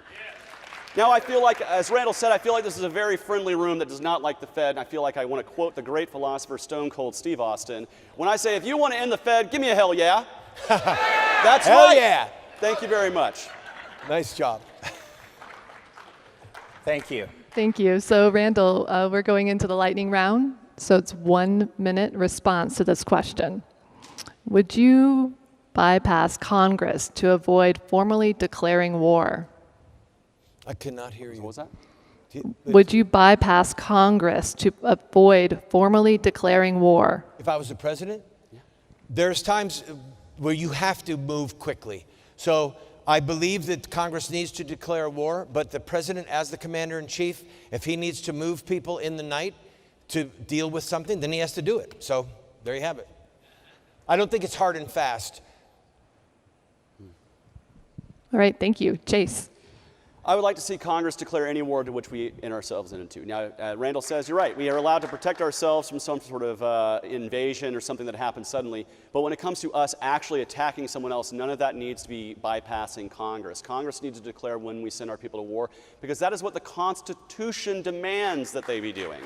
Now, I feel like, as Randall said, I feel like this is a very friendly room that does not like the Fed, and I feel like I want to quote the great philosopher Stone Cold Steve Austin when I say, if you want to end the Fed, give me a hell yeah. That's
Hell
right.
yeah.
Thank you very much.
Nice job.
Thank you.
Thank you. So Randall, we're going into the lightning round. So it's 1 minute response to this question. Would you bypass Congress to avoid formally declaring war?
I cannot hear you.
What was that?
Would you bypass Congress to avoid formally declaring war?
If I was the president? Yeah. There's times where you have to move quickly. So I believe that Congress needs to declare war, but the president, as the commander-in-chief, if he needs to move people in the night to deal with something, then he has to do it. So there you have it. I don't think it's hard and fast.
All right, thank you. Chase.
I would like to see Congress declare any war to which we enter ourselves into. Now, Randall says you're right. We are allowed to protect ourselves from some sort of invasion or something that happens suddenly. But when it comes to us actually attacking someone else, none of that needs to be bypassing Congress. Congress needs to declare when we send our people to war, because that is what the Constitution demands that they be doing.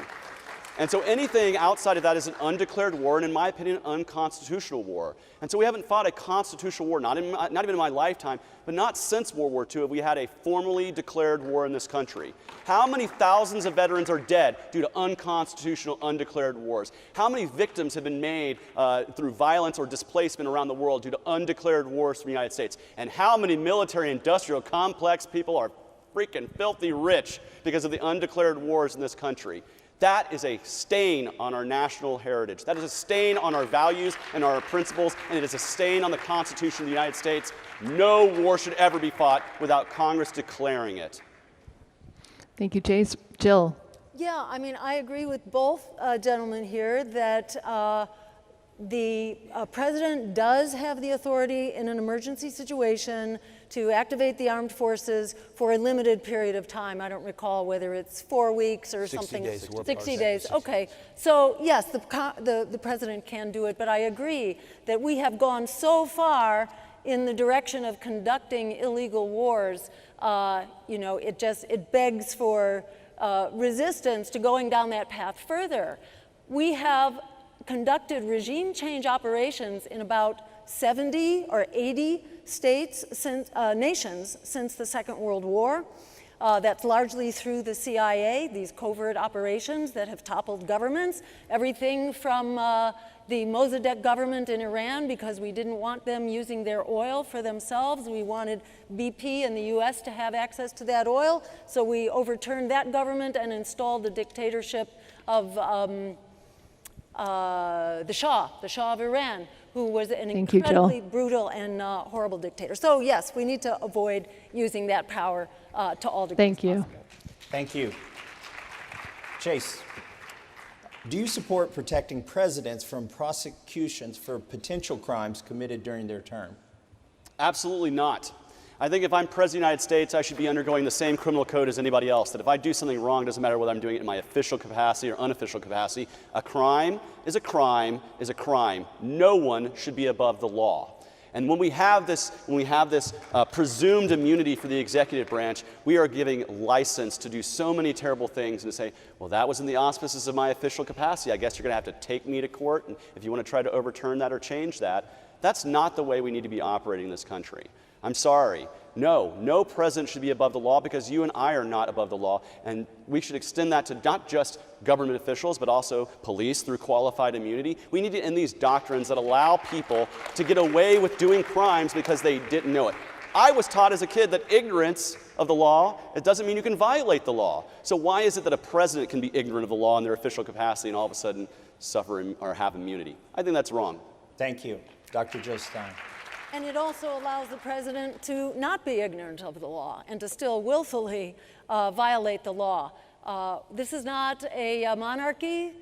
And so anything outside of that is an undeclared war, and in my opinion, an unconstitutional war. And so we haven't fought a constitutional war, not even in my lifetime, but not since World War II have we had a formally declared war in this country. How many thousands of veterans are dead due to unconstitutional, undeclared wars? How many victims have been made through violence or displacement around the world due to undeclared wars from the United States? And how many military-industrial complex people are freaking filthy rich because of the undeclared wars in this country? That is a stain on our national heritage. That is a stain on our values and our principles, and it is a stain on the Constitution of the United States. No war should ever be fought without Congress declaring it.
Thank you, Chase. Jill.
Yeah, I mean, I agree with both gentlemen here that the president does have the authority in an emergency situation to activate the armed forces for a limited period of time. I don't recall whether it's 4 weeks or
60
something.
days.
60 days, okay. So yes, the president can do it, but I agree that we have gone so far in the direction of conducting illegal wars, you know, it begs for resistance to going down that path further. We have conducted regime change operations in about 70 or 80 states, nations since the Second World War. That's largely through the CIA, these covert operations that have toppled governments. Everything from the Mossadegh government in Iran, because we didn't want them using their oil for themselves. We wanted BP in the US to have access to that oil. So we overturned that government and installed the dictatorship of the Shah of Iran, who was an incredibly brutal and horrible dictator. So yes, we need to avoid using that power to all degrees.
Thank you.
Possible.
Thank you. Chase, do you support protecting presidents from prosecutions for potential crimes committed during their term?
Absolutely not. I think if I'm President of the United States, I should be undergoing the same criminal code as anybody else, that if I do something wrong, it doesn't matter whether I'm doing it in my official capacity or unofficial capacity. A crime is a crime is a crime. No one should be above the law. And when we have this presumed immunity for the executive branch, we are giving license to do so many terrible things and to say, well, that was in the auspices of my official capacity. I guess you're going to have to take me to court, and if you want to try to overturn that or change that, that's not the way we need to be operating in this country. I'm sorry. No president should be above the law because you and I are not above the law. And we should extend that to not just government officials, but also police through qualified immunity. We need to end these doctrines that allow people to get away with doing crimes because they didn't know it. I was taught as a kid that ignorance of the law, it doesn't mean you can violate the law. So why is it that a president can be ignorant of the law in their official capacity and all of a sudden suffer or have immunity? I think that's wrong.
Thank you. Dr. Joe Stein.
And it also allows the president to not be ignorant of the law and to still willfully violate the law. This is not a monarchy.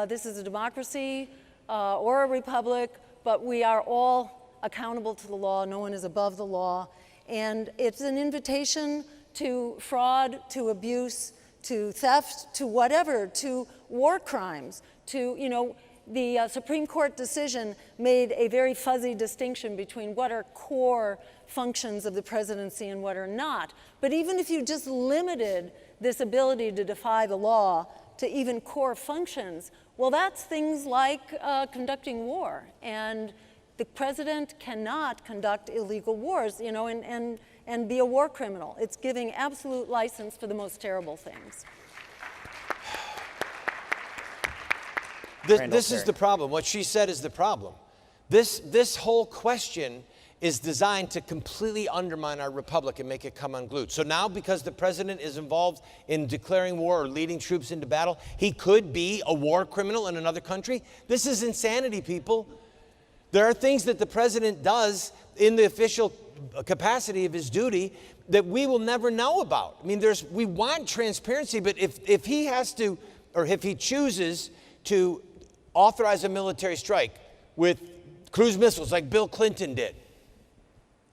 This is a democracy or a republic, but we are all accountable to the law. No one is above the law. And it's an invitation to fraud, to abuse, to theft, to whatever, to war crimes, to, the Supreme Court decision made a very fuzzy distinction between what are core functions of the presidency and what are not. But even if you just limited this ability to defy the law to even core functions, well, that's things like conducting war. And the president cannot conduct illegal wars, and be a war criminal. It's giving absolute license for the most terrible things.
This is the problem. What she said is the problem. This whole question is designed to completely undermine our republic and make it come unglued. So now, because the president is involved in declaring war or leading troops into battle, he could be a war criminal in another country. This is insanity, people. There are things that the president does in the official capacity of his duty that we will never know about. I mean, we want transparency, but if he has to, or if he chooses to authorize a military strike with cruise missiles like Bill Clinton did,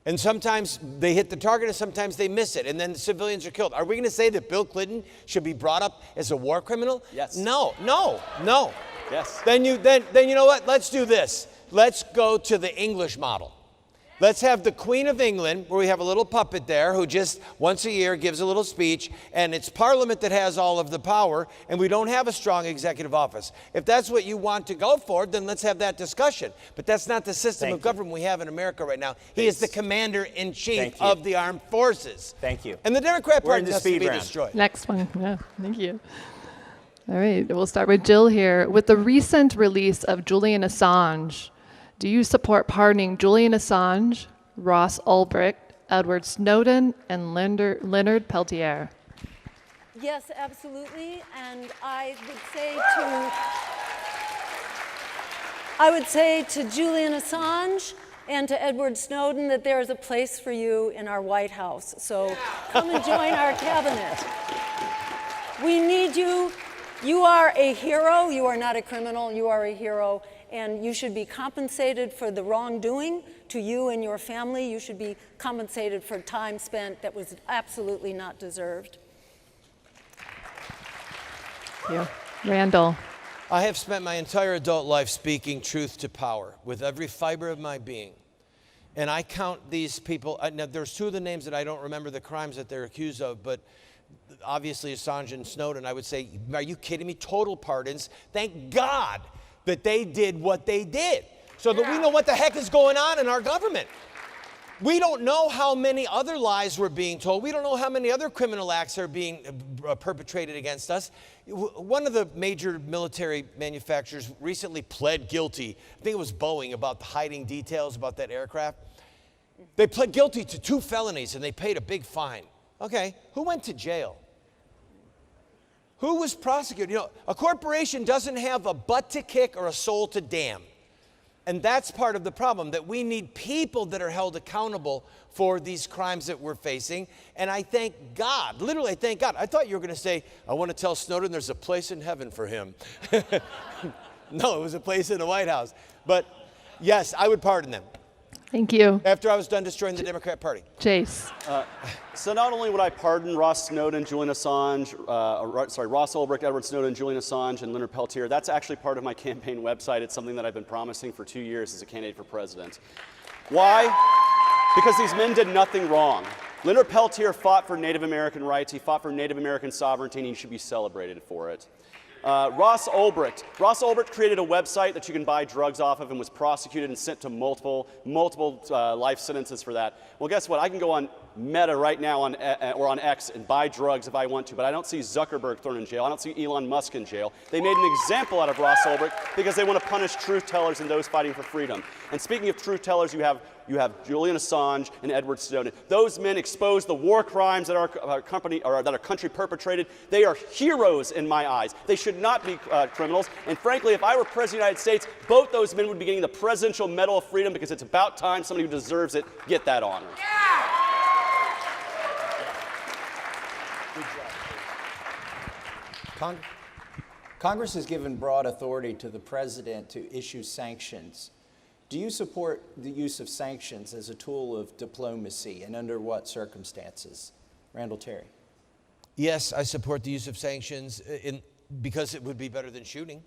and sometimes they hit the target and sometimes they miss it, and then the civilians are killed. Are we going to say that Bill Clinton should be brought up as a war criminal?
Yes.
No.
Yes.
Then you know what? Let's do this. Let's go to the English model. Let's have the Queen of England, where we have a little puppet there who just once a year gives a little speech, and it's Parliament that has all of the power, and we don't have a strong executive office. If that's what you want to go for, then let's have that discussion. But that's not the system of government we have in America right now. He is the commander-in-chief of the armed forces.
Thank you.
And the Democrat Party has to be destroyed.
Next one. Yeah, thank you. All right, we'll start with Jill here. With the recent release of Julian Assange, do you support pardoning Julian Assange, Ross Ulbricht, Edward Snowden, and Leonard Peltier?
Yes, absolutely. And I would say to Julian Assange and to Edward Snowden that there is a place for you in our White House. So come and join our cabinet. We need you. You are a hero. You are not a criminal. You are a hero. And you should be compensated for the wrongdoing to you and your family. You should be compensated for time spent that was absolutely not deserved.
Thank you. Randall.
I have spent my entire adult life speaking truth to power with every fiber of my being. And I count these people, now there's two of the names that I don't remember the crimes that they're accused of, but obviously Assange and Snowden, I would say, are you kidding me? Total pardons. Thank God that they did what they did, so that we know what the heck is going on in our government. We don't know how many other lies were being told. We don't know how many other criminal acts are being perpetrated against us. One of the major military manufacturers recently pled guilty. I think it was Boeing, about hiding details about that aircraft. They pled guilty to 2 felonies and they paid a big fine. Okay, who went to jail? Who was prosecuted? You know, a corporation doesn't have a butt to kick or a soul to damn. And that's part of the problem, that we need people that are held accountable for these crimes that we're facing. And I thank God, literally I thank God. I thought you were going to say, I want to tell Snowden there's a place in heaven for him. No, it was a place in the White House. But yes, I would pardon them.
Thank you.
After I was done destroying the Democrat Party.
Chase.
So not only would I pardon Ross Snowden, Julian Assange, Ross Ulbricht, Edward Snowden, Julian Assange, and Leonard Peltier. That's actually part of my campaign website. It's something that I've been promising for 2 years as a candidate for president. Why? Because these men did nothing wrong. Leonard Peltier fought for Native American rights. He fought for Native American sovereignty, and he should be celebrated for it. Ross Ulbricht. Ross Ulbricht created a website that you can buy drugs off of and was prosecuted and sent to multiple life sentences for that. Well, guess what? I can go on Meta right now or on X and buy drugs if I want to, but I don't see Zuckerberg thrown in jail. I don't see Elon Musk in jail. They made an example out of Ross Ulbricht because they want to punish truth tellers and those fighting for freedom. And speaking of truth tellers, you have Julian Assange and Edward Snowden. Those men exposed the war crimes that our country perpetrated. They are heroes in my eyes. They should not be criminals. And frankly, if I were President of the United States, both those men would be getting the Presidential Medal of Freedom because it's about time somebody who deserves it get that honor.
Congress has given broad authority to the president to issue sanctions. Do you support the use of sanctions as a tool of diplomacy, and under what circumstances? Randall Terry.
Yes, I support the use of sanctions because it would be better than shooting.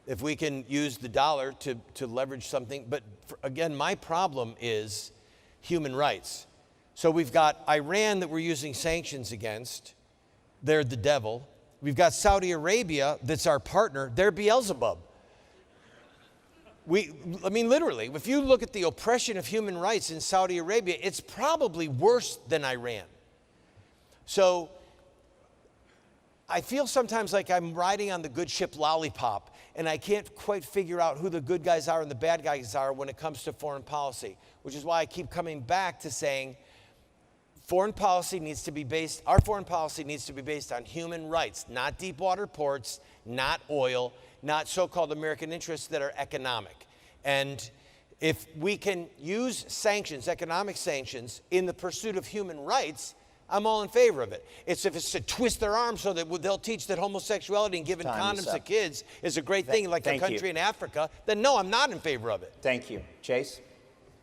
If we can use the dollar to leverage something. But again, my problem is human rights. So we've got Iran that we're using sanctions against. They're the devil. We've got Saudi Arabia that's our partner. They're Beelzebub. I mean, literally, if you look at the oppression of human rights in Saudi Arabia, it's probably worse than Iran. So I feel sometimes like I'm riding on the good ship Lollipop, and I can't quite figure out who the good guys are and the bad guys are when it comes to foreign policy, which is why I keep coming back to saying our foreign policy needs to be based on human rights, not deep water ports, not oil, not so-called American interests that are economic. And if we can use sanctions, economic sanctions, in the pursuit of human rights, I'm all in favor of it. If it's to twist their arms so that they'll teach that homosexuality and giving condoms to kids is a great thing, like a country in Africa, then no, I'm not in favor of it.
Thank you. Chase?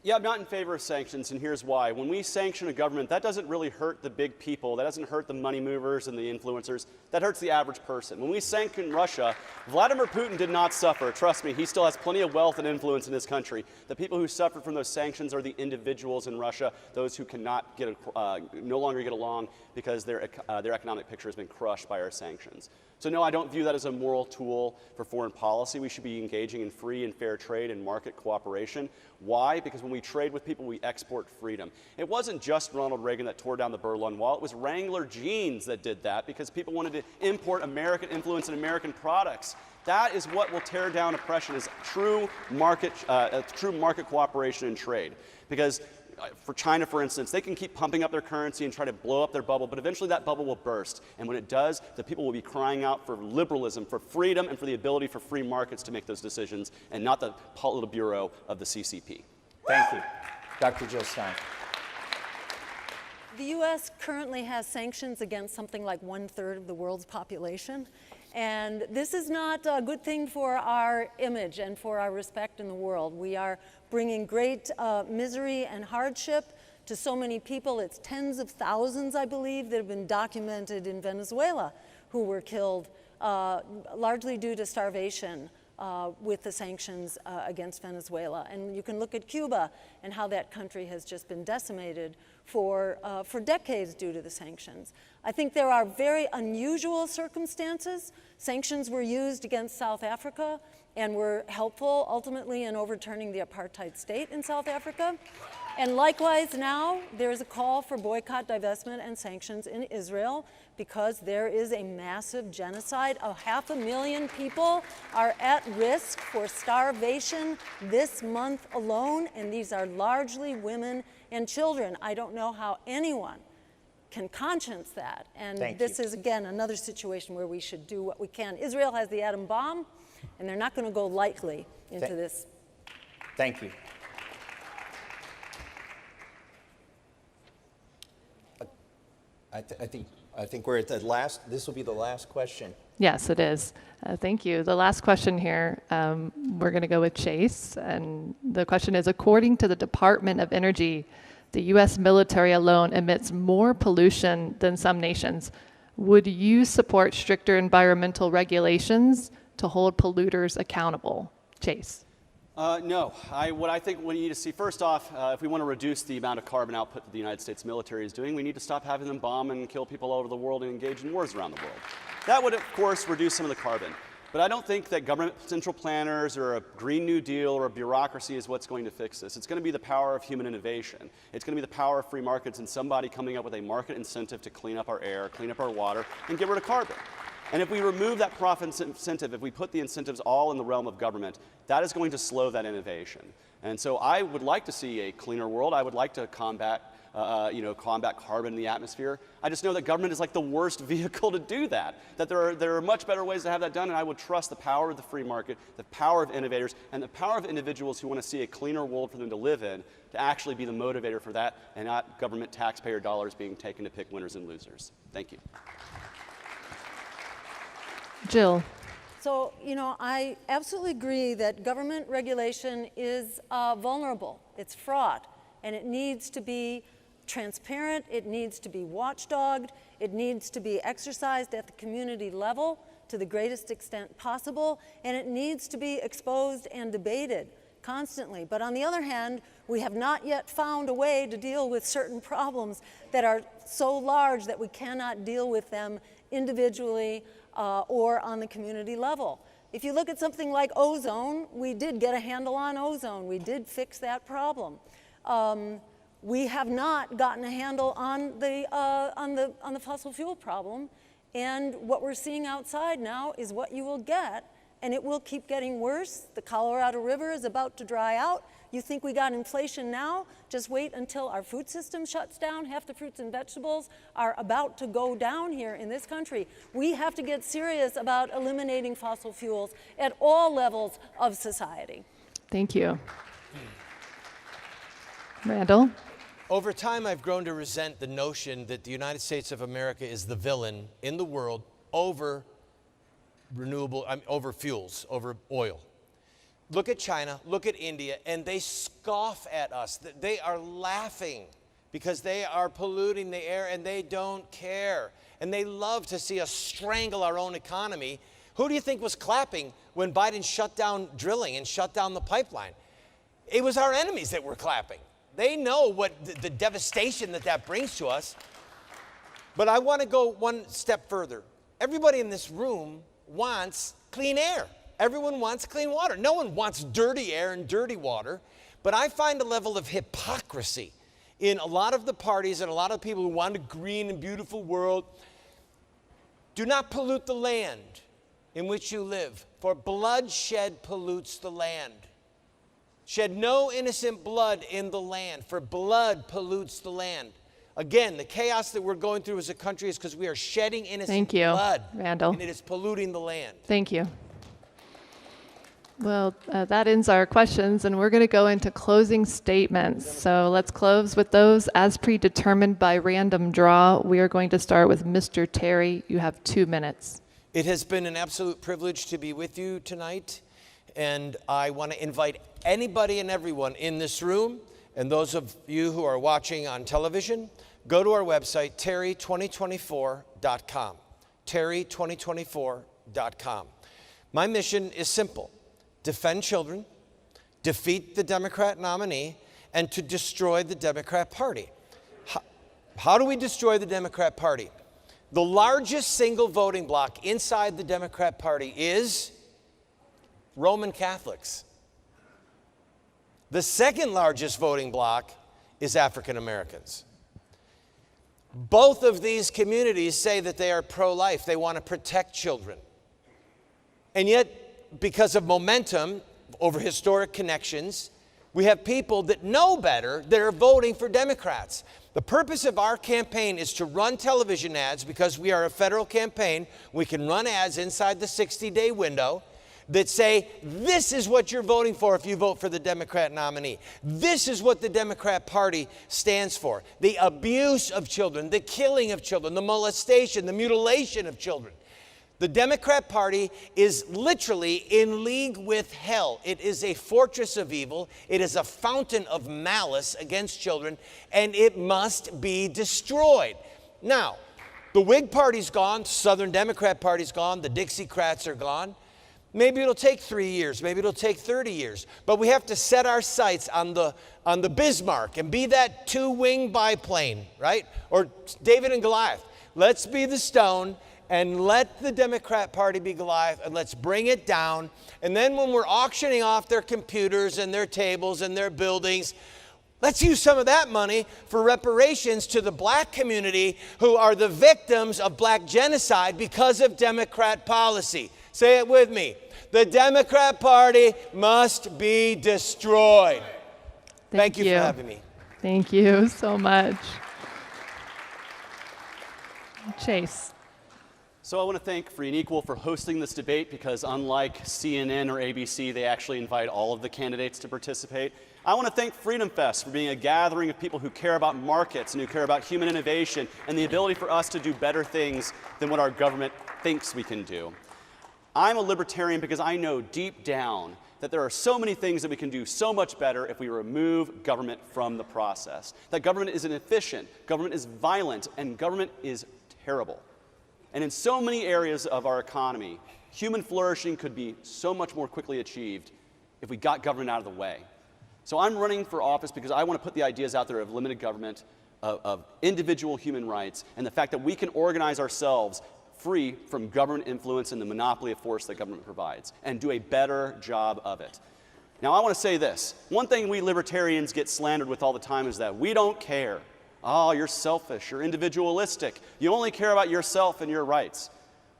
Yeah, I'm not in favor of sanctions, and here's why. When we sanction a government, that doesn't really hurt the big people. That doesn't hurt the money movers and the influencers. That hurts the average person. When we sanction Russia, Vladimir Putin did not suffer. Trust me, he still has plenty of wealth and influence in his country. The people who suffered from those sanctions are the individuals in Russia, those who cannot no longer get along because their economic picture has been crushed by our sanctions. So no, I don't view that as a moral tool for foreign policy. We should be engaging in free and fair trade and market cooperation. Why? Because when we trade with people, we export freedom. It wasn't just Ronald Reagan that tore down the Berlin Wall. It was Wrangler jeans that did that because people wanted to import American influence and American products. That is what will tear down oppression, is true market cooperation and trade. Because for China, for instance, they can keep pumping up their currency and try to blow up their bubble, but eventually that bubble will burst. And when it does, the people will be crying out for liberalism, for freedom, and for the ability for free markets to make those decisions, and not the Politburo of the CCP.
Thank you. Dr. Jill Stein.
The U.S. currently has sanctions against something like 1/3 of the world's population. And this is not a good thing for our image and for our respect in the world. We are bringing great misery and hardship to so many people. It's tens of thousands, I believe, that have been documented in Venezuela who were killed largely due to starvation with the sanctions against Venezuela. And you can look at Cuba and how that country has just been decimated for decades due to the sanctions. I think there are very unusual circumstances. Sanctions were used against South Africa and were helpful ultimately in overturning the apartheid state in South Africa. And likewise now, there's a call for boycott, divestment, and sanctions in Israel because there is a massive genocide. 500,000 people are at risk for starvation this month alone, and these are largely women and children. I don't know how anyone can conscience that. And this is, again, another situation where we should do what we can. Israel has the atom bomb, and they're not going to go lightly into this.
Thank you. I think we're at the last, this will be the last question.
Yes, it is. Thank you. The last question here, we're going to go with Chase. And the question is, according to the Department of Energy, the U.S. military alone emits more pollution than some nations. Would you support stricter environmental regulations to hold polluters accountable? Chase.
No. What I think we need to see, first off, if we want to reduce the amount of carbon output that the United States military is doing, we need to stop having them bomb and kill people all over the world and engage in wars around the world. That would, of course, reduce some of the carbon. But I don't think that government central planners or a Green New Deal or a bureaucracy is what's going to fix this. It's going to be the power of human innovation. It's going to be the power of free markets and somebody coming up with a market incentive to clean up our air, clean up our water, and get rid of carbon. And if we remove that profit incentive, if we put the incentives all in the realm of government, that is going to slow that innovation. And so I would like to see a cleaner world. I would like to combat carbon in the atmosphere. I just know that government is like the worst vehicle to do that, that there are much better ways to have that done, and I would trust the power of the free market, the power of innovators, and the power of individuals who want to see a cleaner world for them to live in to actually be the motivator for that, and not government taxpayer dollars being taken to pick winners and losers. Thank you.
Jill.
So, I absolutely agree that government regulation is vulnerable. It's fraught, and it needs to be transparent, it needs to be watchdogged, it needs to be exercised at the community level to the greatest extent possible, and it needs to be exposed and debated constantly. But on the other hand, we have not yet found a way to deal with certain problems that are so large that we cannot deal with them individually or on the community level. If you look at something like ozone, we did get a handle on ozone. We did fix that problem. We have not gotten a handle on the fossil fuel problem, and what we're seeing outside now is what you will get, and it will keep getting worse. The Colorado River is about to dry out. You think we got inflation now? Just wait until our food system shuts down. Half the fruits and vegetables are about to go down here in this country. We have to get serious about eliminating fossil fuels at all levels of society.
Thank you. Randall?
Over time, I've grown to resent the notion that the United States of America is the villain in the world over fuels, over oil. Look at China, look at India, and they scoff at us. They are laughing because they are polluting the air and they don't care. And they love to see us strangle our own economy. Who do you think was clapping when Biden shut down drilling and shut down the pipeline? It was our enemies that were clapping. They know what the devastation that brings to us. But I want to go one step further. Everybody in this room wants clean air. Everyone wants clean water. No one wants dirty air and dirty water. But I find a level of hypocrisy in a lot of the parties and a lot of people who want a green and beautiful world. Do not pollute the land in which you live, for bloodshed pollutes the land. Shed no innocent blood in the land, for blood pollutes the land. Again, the chaos that we're going through as a country is because we are shedding innocent blood.
Randall.
And it is polluting the land.
Thank you. Well, that ends our questions, and we're going to go into closing statements. So let's close with those as predetermined by random draw. We are going to start with Mr. Terry. You have 2 minutes.
It has been an absolute privilege to be with you tonight, and I want to invite anybody and everyone in this room, and those of you who are watching on television, go to our website, terry2024.com, terry2024.com. My mission is simple: defend children, defeat the Democrat nominee, and to destroy the Democrat Party. How do we destroy the Democrat Party? The largest single voting bloc inside the Democrat Party is Roman Catholics. The second largest voting bloc is African Americans. Both of these communities say that they are pro-life. They want to protect children. And yet, because of momentum over historic connections, we have people that know better that are voting for Democrats. The purpose of our campaign is to run television ads. Because we are a federal campaign, we can run ads inside the 60-day window that say, this is what you're voting for if you vote for the Democrat nominee. This is what the Democrat Party stands for. The abuse of children, the killing of children, the molestation, the mutilation of children. The Democrat Party is literally in league with hell. It is a fortress of evil. It is a fountain of malice against children, and it must be destroyed. Now, the Whig Party's gone, Southern Democrat Party's gone, the Dixiecrats are gone. Maybe it'll take 3 years, maybe it'll take 30 years, but we have to set our sights on the Bismarck and be that two-wing biplane, right? Or David and Goliath. Let's be the stone and let the Democrat Party be Goliath, and let's bring it down. And then when we're auctioning off their computers and their tables and their buildings, let's use some of that money for reparations to the black community who are the victims of black genocide because of Democrat policy. Say it with me. The Democrat Party must be destroyed. Thank you for having me.
Thank you so much. Chase.
So I want to thank Free and Equal for hosting this debate because unlike CNN or ABC, they actually invite all of the candidates to participate. I want to thank FreedomFest for being a gathering of people who care about markets and who care about human innovation and the ability for us to do better things than what our government thinks we can do. I'm a libertarian because I know deep down that there are so many things that we can do so much better if we remove government from the process. That government is inefficient, government is violent, and government is terrible. And in so many areas of our economy, human flourishing could be so much more quickly achieved if we got government out of the way. So I'm running for office because I want to put the ideas out there of limited government, of individual human rights, and the fact that we can organize ourselves free from government influence and the monopoly of force that government provides, and do a better job of it. Now, I want to say this. One thing we libertarians get slandered with all the time is that we don't care. Oh, you're selfish, you're individualistic, you only care about yourself and your rights.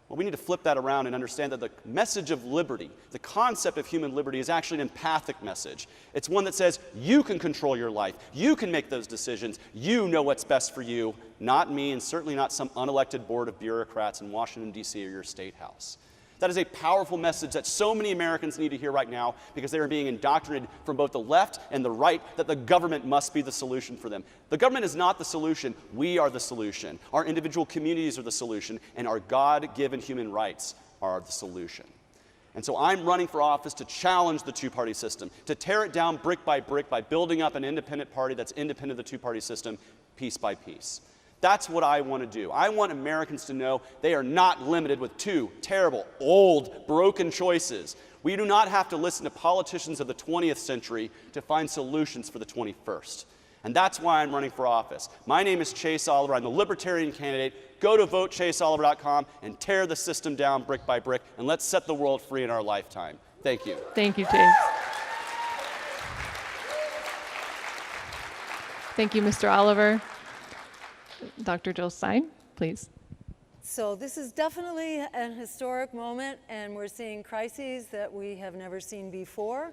Well, we need to flip that around and understand that the message of liberty, the concept of human liberty, is actually an empathic message. It's one that says you can control your life, you can make those decisions, you know what's best for you, not me, and certainly not some unelected board of bureaucrats in Washington, D.C. or your state house. That is a powerful message that so many Americans need to hear right now because they are being indoctrinated from both the left and the right that the government must be the solution for them. The government is not the solution. We are the solution. Our individual communities are the solution, and our God-given human rights are the solution. And so I'm running for office to challenge the two-party system, to tear it down brick by building up an independent party that's independent of the two-party system piece by piece. That's what I want to do. I want Americans to know they are not limited with two terrible, old, broken choices. We do not have to listen to politicians of the 20th century to find solutions for the 21st. And that's why I'm running for office. My name is Chase Oliver. I'm the Libertarian candidate. Go to votechaseoliver.com and tear the system down brick by brick, and let's set the world free in our lifetime. Thank you.
Thank you, Chase. Thank you, Mr. Oliver. Dr. Jill Stein, please.
So this is definitely an historic moment, and we're seeing crises that we have never seen before.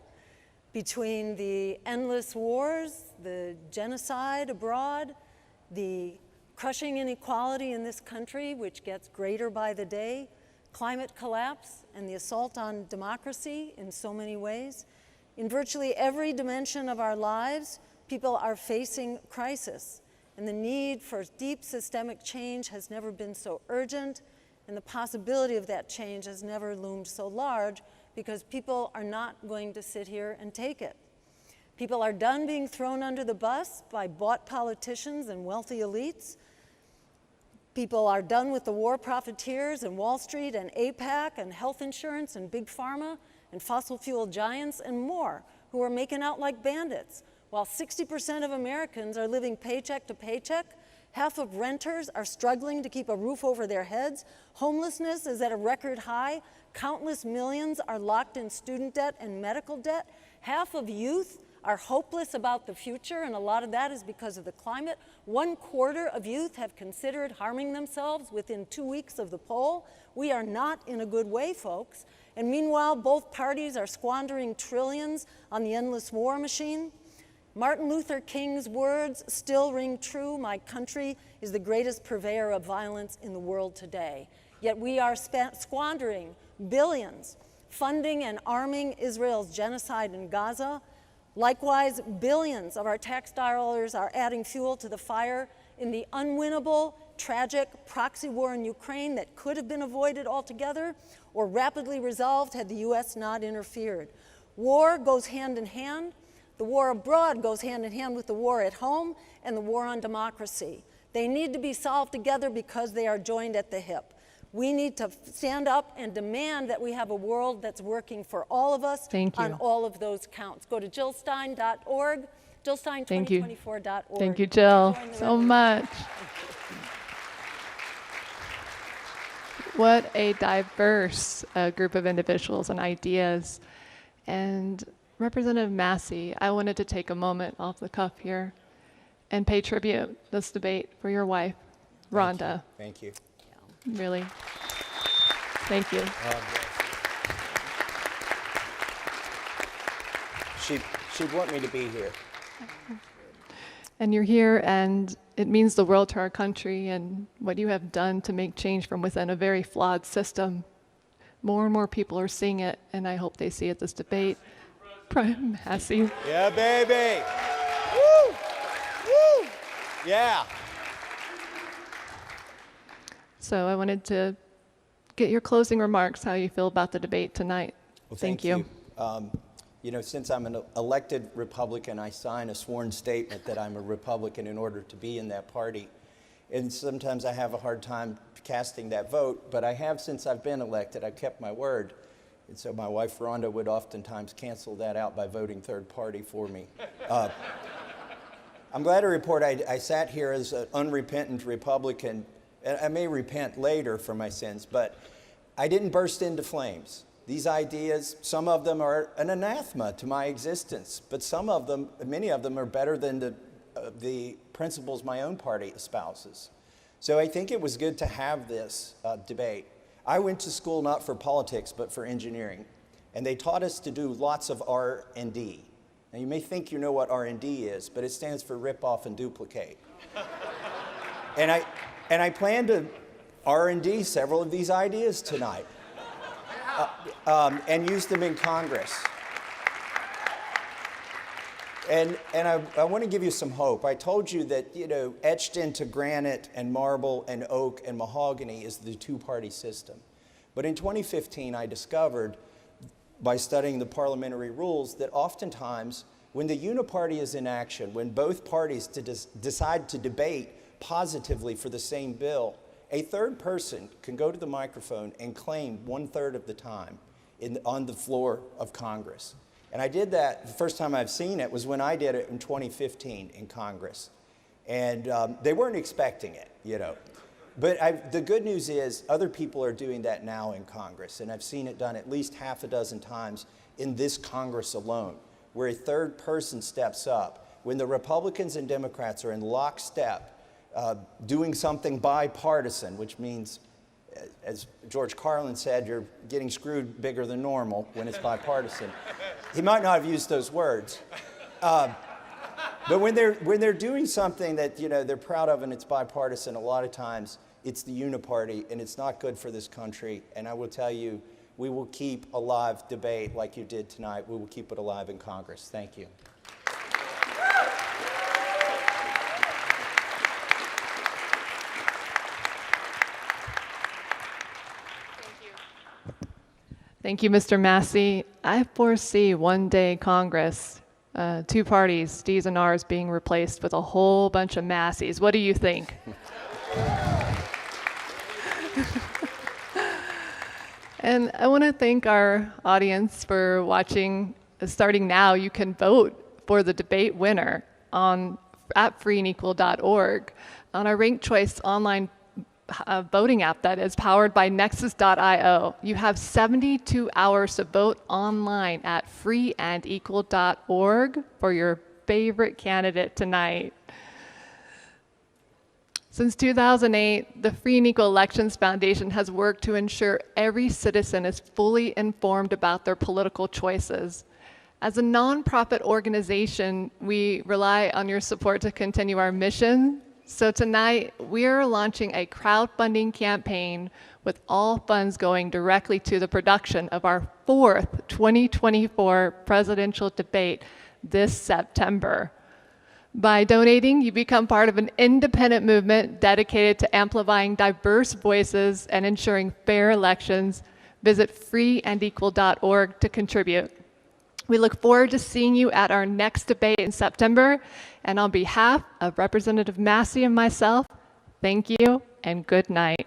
Between the endless wars, the genocide abroad, the crushing inequality in this country, which gets greater by the day, climate collapse, and the assault on democracy in so many ways. In virtually every dimension of our lives, people are facing crisis. And the need for deep systemic change has never been so urgent, and the possibility of that change has never loomed so large because people are not going to sit here and take it. People are done being thrown under the bus by bought politicians and wealthy elites. People are done with the war profiteers and Wall Street and AIPAC and health insurance and big pharma and fossil fuel giants and more who are making out like bandits. While 60% of Americans are living paycheck to paycheck, half of renters are struggling to keep a roof over their heads, homelessness is at a record high, countless millions are locked in student debt and medical debt, half of youth are hopeless about the future, and a lot of that is because of the climate. 1/4 of youth have considered harming themselves within 2 weeks of the poll. We are not in a good way, folks. And meanwhile, both parties are squandering trillions on the endless war machine. Martin Luther King's words still ring true: my country is the greatest purveyor of violence in the world today. Yet we are squandering billions funding and arming Israel's genocide in Gaza. Likewise, billions of our tax dollars are adding fuel to the fire in the unwinnable, tragic proxy war in Ukraine that could have been avoided altogether or rapidly resolved had the U.S. not interfered. War goes hand in hand. The war abroad goes hand in hand with the war at home and the war on democracy. They need to be solved together because they are joined at the hip. We need to stand up and demand that we have a world that's working for all of us on all of those counts. Go to jillstein.org, jillstein2024.org.
Thank you, Jill, so much. What a diverse group of individuals and ideas. And Representative Massie, I wanted to take a moment off the cuff here and pay tribute this debate for your wife, Rhonda.
Thank you.
Really. Thank you.
She'd want me to be here.
And you're here, and it means the world to our country and what you have done to make change from within a very flawed system. More and more people are seeing it, and I hope they see it this debate. Massie.
Yeah, baby. Woo! Woo! Yeah.
So I wanted to get your closing remarks, how you feel about the debate tonight.
Well,
thank you.
You know, since I'm an elected Republican, I sign a sworn statement that I'm a Republican in order to be in that party. And sometimes I have a hard time casting that vote, but I have since I've been elected. I've kept my word. And so my wife, Rhonda, would oftentimes cancel that out by voting third party for me. I'm glad to report I sat here as an unrepentant Republican. And I may repent later for my sins, but I didn't burst into flames. These ideas, some of them are an anathema to my existence, but some of them, many of them are better than the principles my own party espouses. So I think it was good to have this debate. I went to school not for politics, but for engineering, and they taught us to do lots of R&D. Now you may think you know what R&D is, but it stands for rip off and duplicate. And I plan to R&D several of these ideas tonight. And use them in Congress. And I want to give you some hope. I told you that, you know, etched into granite and marble and oak and mahogany is the two-party system. But in 2015, I discovered, by studying the parliamentary rules, that oftentimes when the uniparty is in action, when both parties decide to debate positively for the same bill, a third person can go to the microphone and claim 1/3 of the time on the floor of Congress. And I did that, the first time I've seen it was when I did it in 2015 in Congress. And they weren't expecting it, you know. But the good news is other people are doing that now in Congress. And I've seen it done at least half a dozen times in this Congress alone, where a third person steps up. When the Republicans and Democrats are in lockstep, doing something bipartisan, which means, as George Carlin said, you're getting screwed bigger than normal when it's bipartisan. He might not have used those words. But when they're doing something that, you know, they're proud of and it's bipartisan, a lot of times it's the uniparty, and it's not good for this country. And I will tell you, we will keep alive debate like you did tonight. We will keep it alive in Congress. Thank you.
Thank you, Mr. Massie. I foresee one day Congress, two parties, D's and R's, being replaced with a whole bunch of Massies. What do you think? And I want to thank our audience for watching. Starting now, you can vote for the debate winner at freeandequal.org on our ranked choice online voting app that is powered by nexus.io. You have 72 hours to vote online at freeandequal.org for your favorite candidate tonight. Since 2008, the Free and Equal Elections Foundation has worked to ensure every citizen is fully informed about their political choices. As a nonprofit organization, we rely on your support to continue our mission. So tonight, we're launching a crowdfunding campaign with all funds going directly to the production of our 4th 2024 presidential debate this September. By donating, you become part of an independent movement dedicated to amplifying diverse voices and ensuring fair elections. Visit freeandequal.org to contribute. We look forward to seeing you at our next debate in September. And on behalf of Representative Massie and myself, thank you and good night.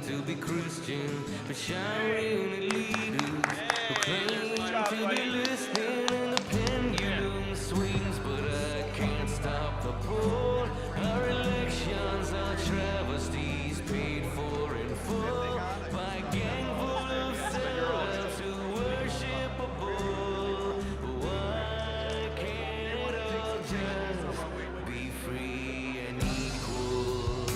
To be Christian but shouting at leaders who claim to be listening, and the pendulum swings, but I can't stop the pull. Our elections are travesties paid for in full by a gang full of sellouts who worship a bull. Why can't it all just be free and equal?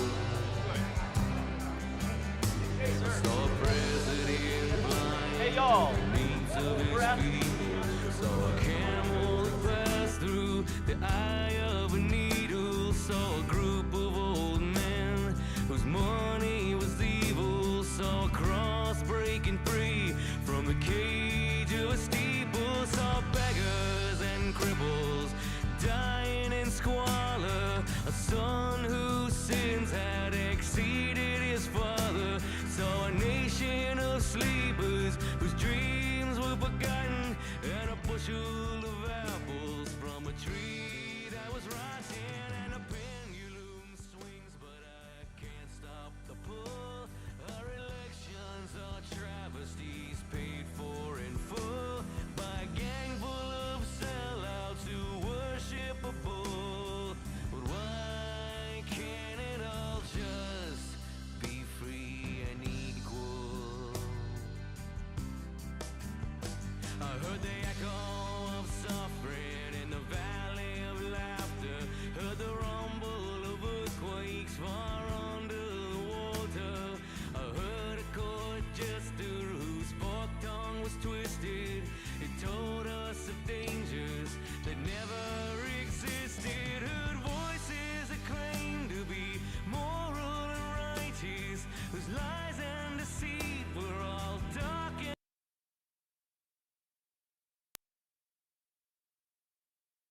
Saw President blind to the needs of his people. Saw a camel that passed through the eye of a needle. Saw a group of old men whose money was evil. Saw a cross breaking free from the cage of a steeple. Saw beggars and cripples dying in squalor. A son whose sins had exceeded his father. Saw a nation of sleepers whose dreams were forgotten, and a bushel of apples from a tree that was rotten, and a pendulum swings, but I can't stop the pull. Our elections are travesties paid for in full by a gang full of sellouts who worship a bull. But why can't it all just be free and equal? I heard the echo of suffering in the valley of laughter. Heard the rumble of earthquakes far under the water. I heard a court jester whose forked tongue was twisted. It told us of dangers that never existed. Heard voices that claimed to be moral and righteous, whose lies and deceit were all dark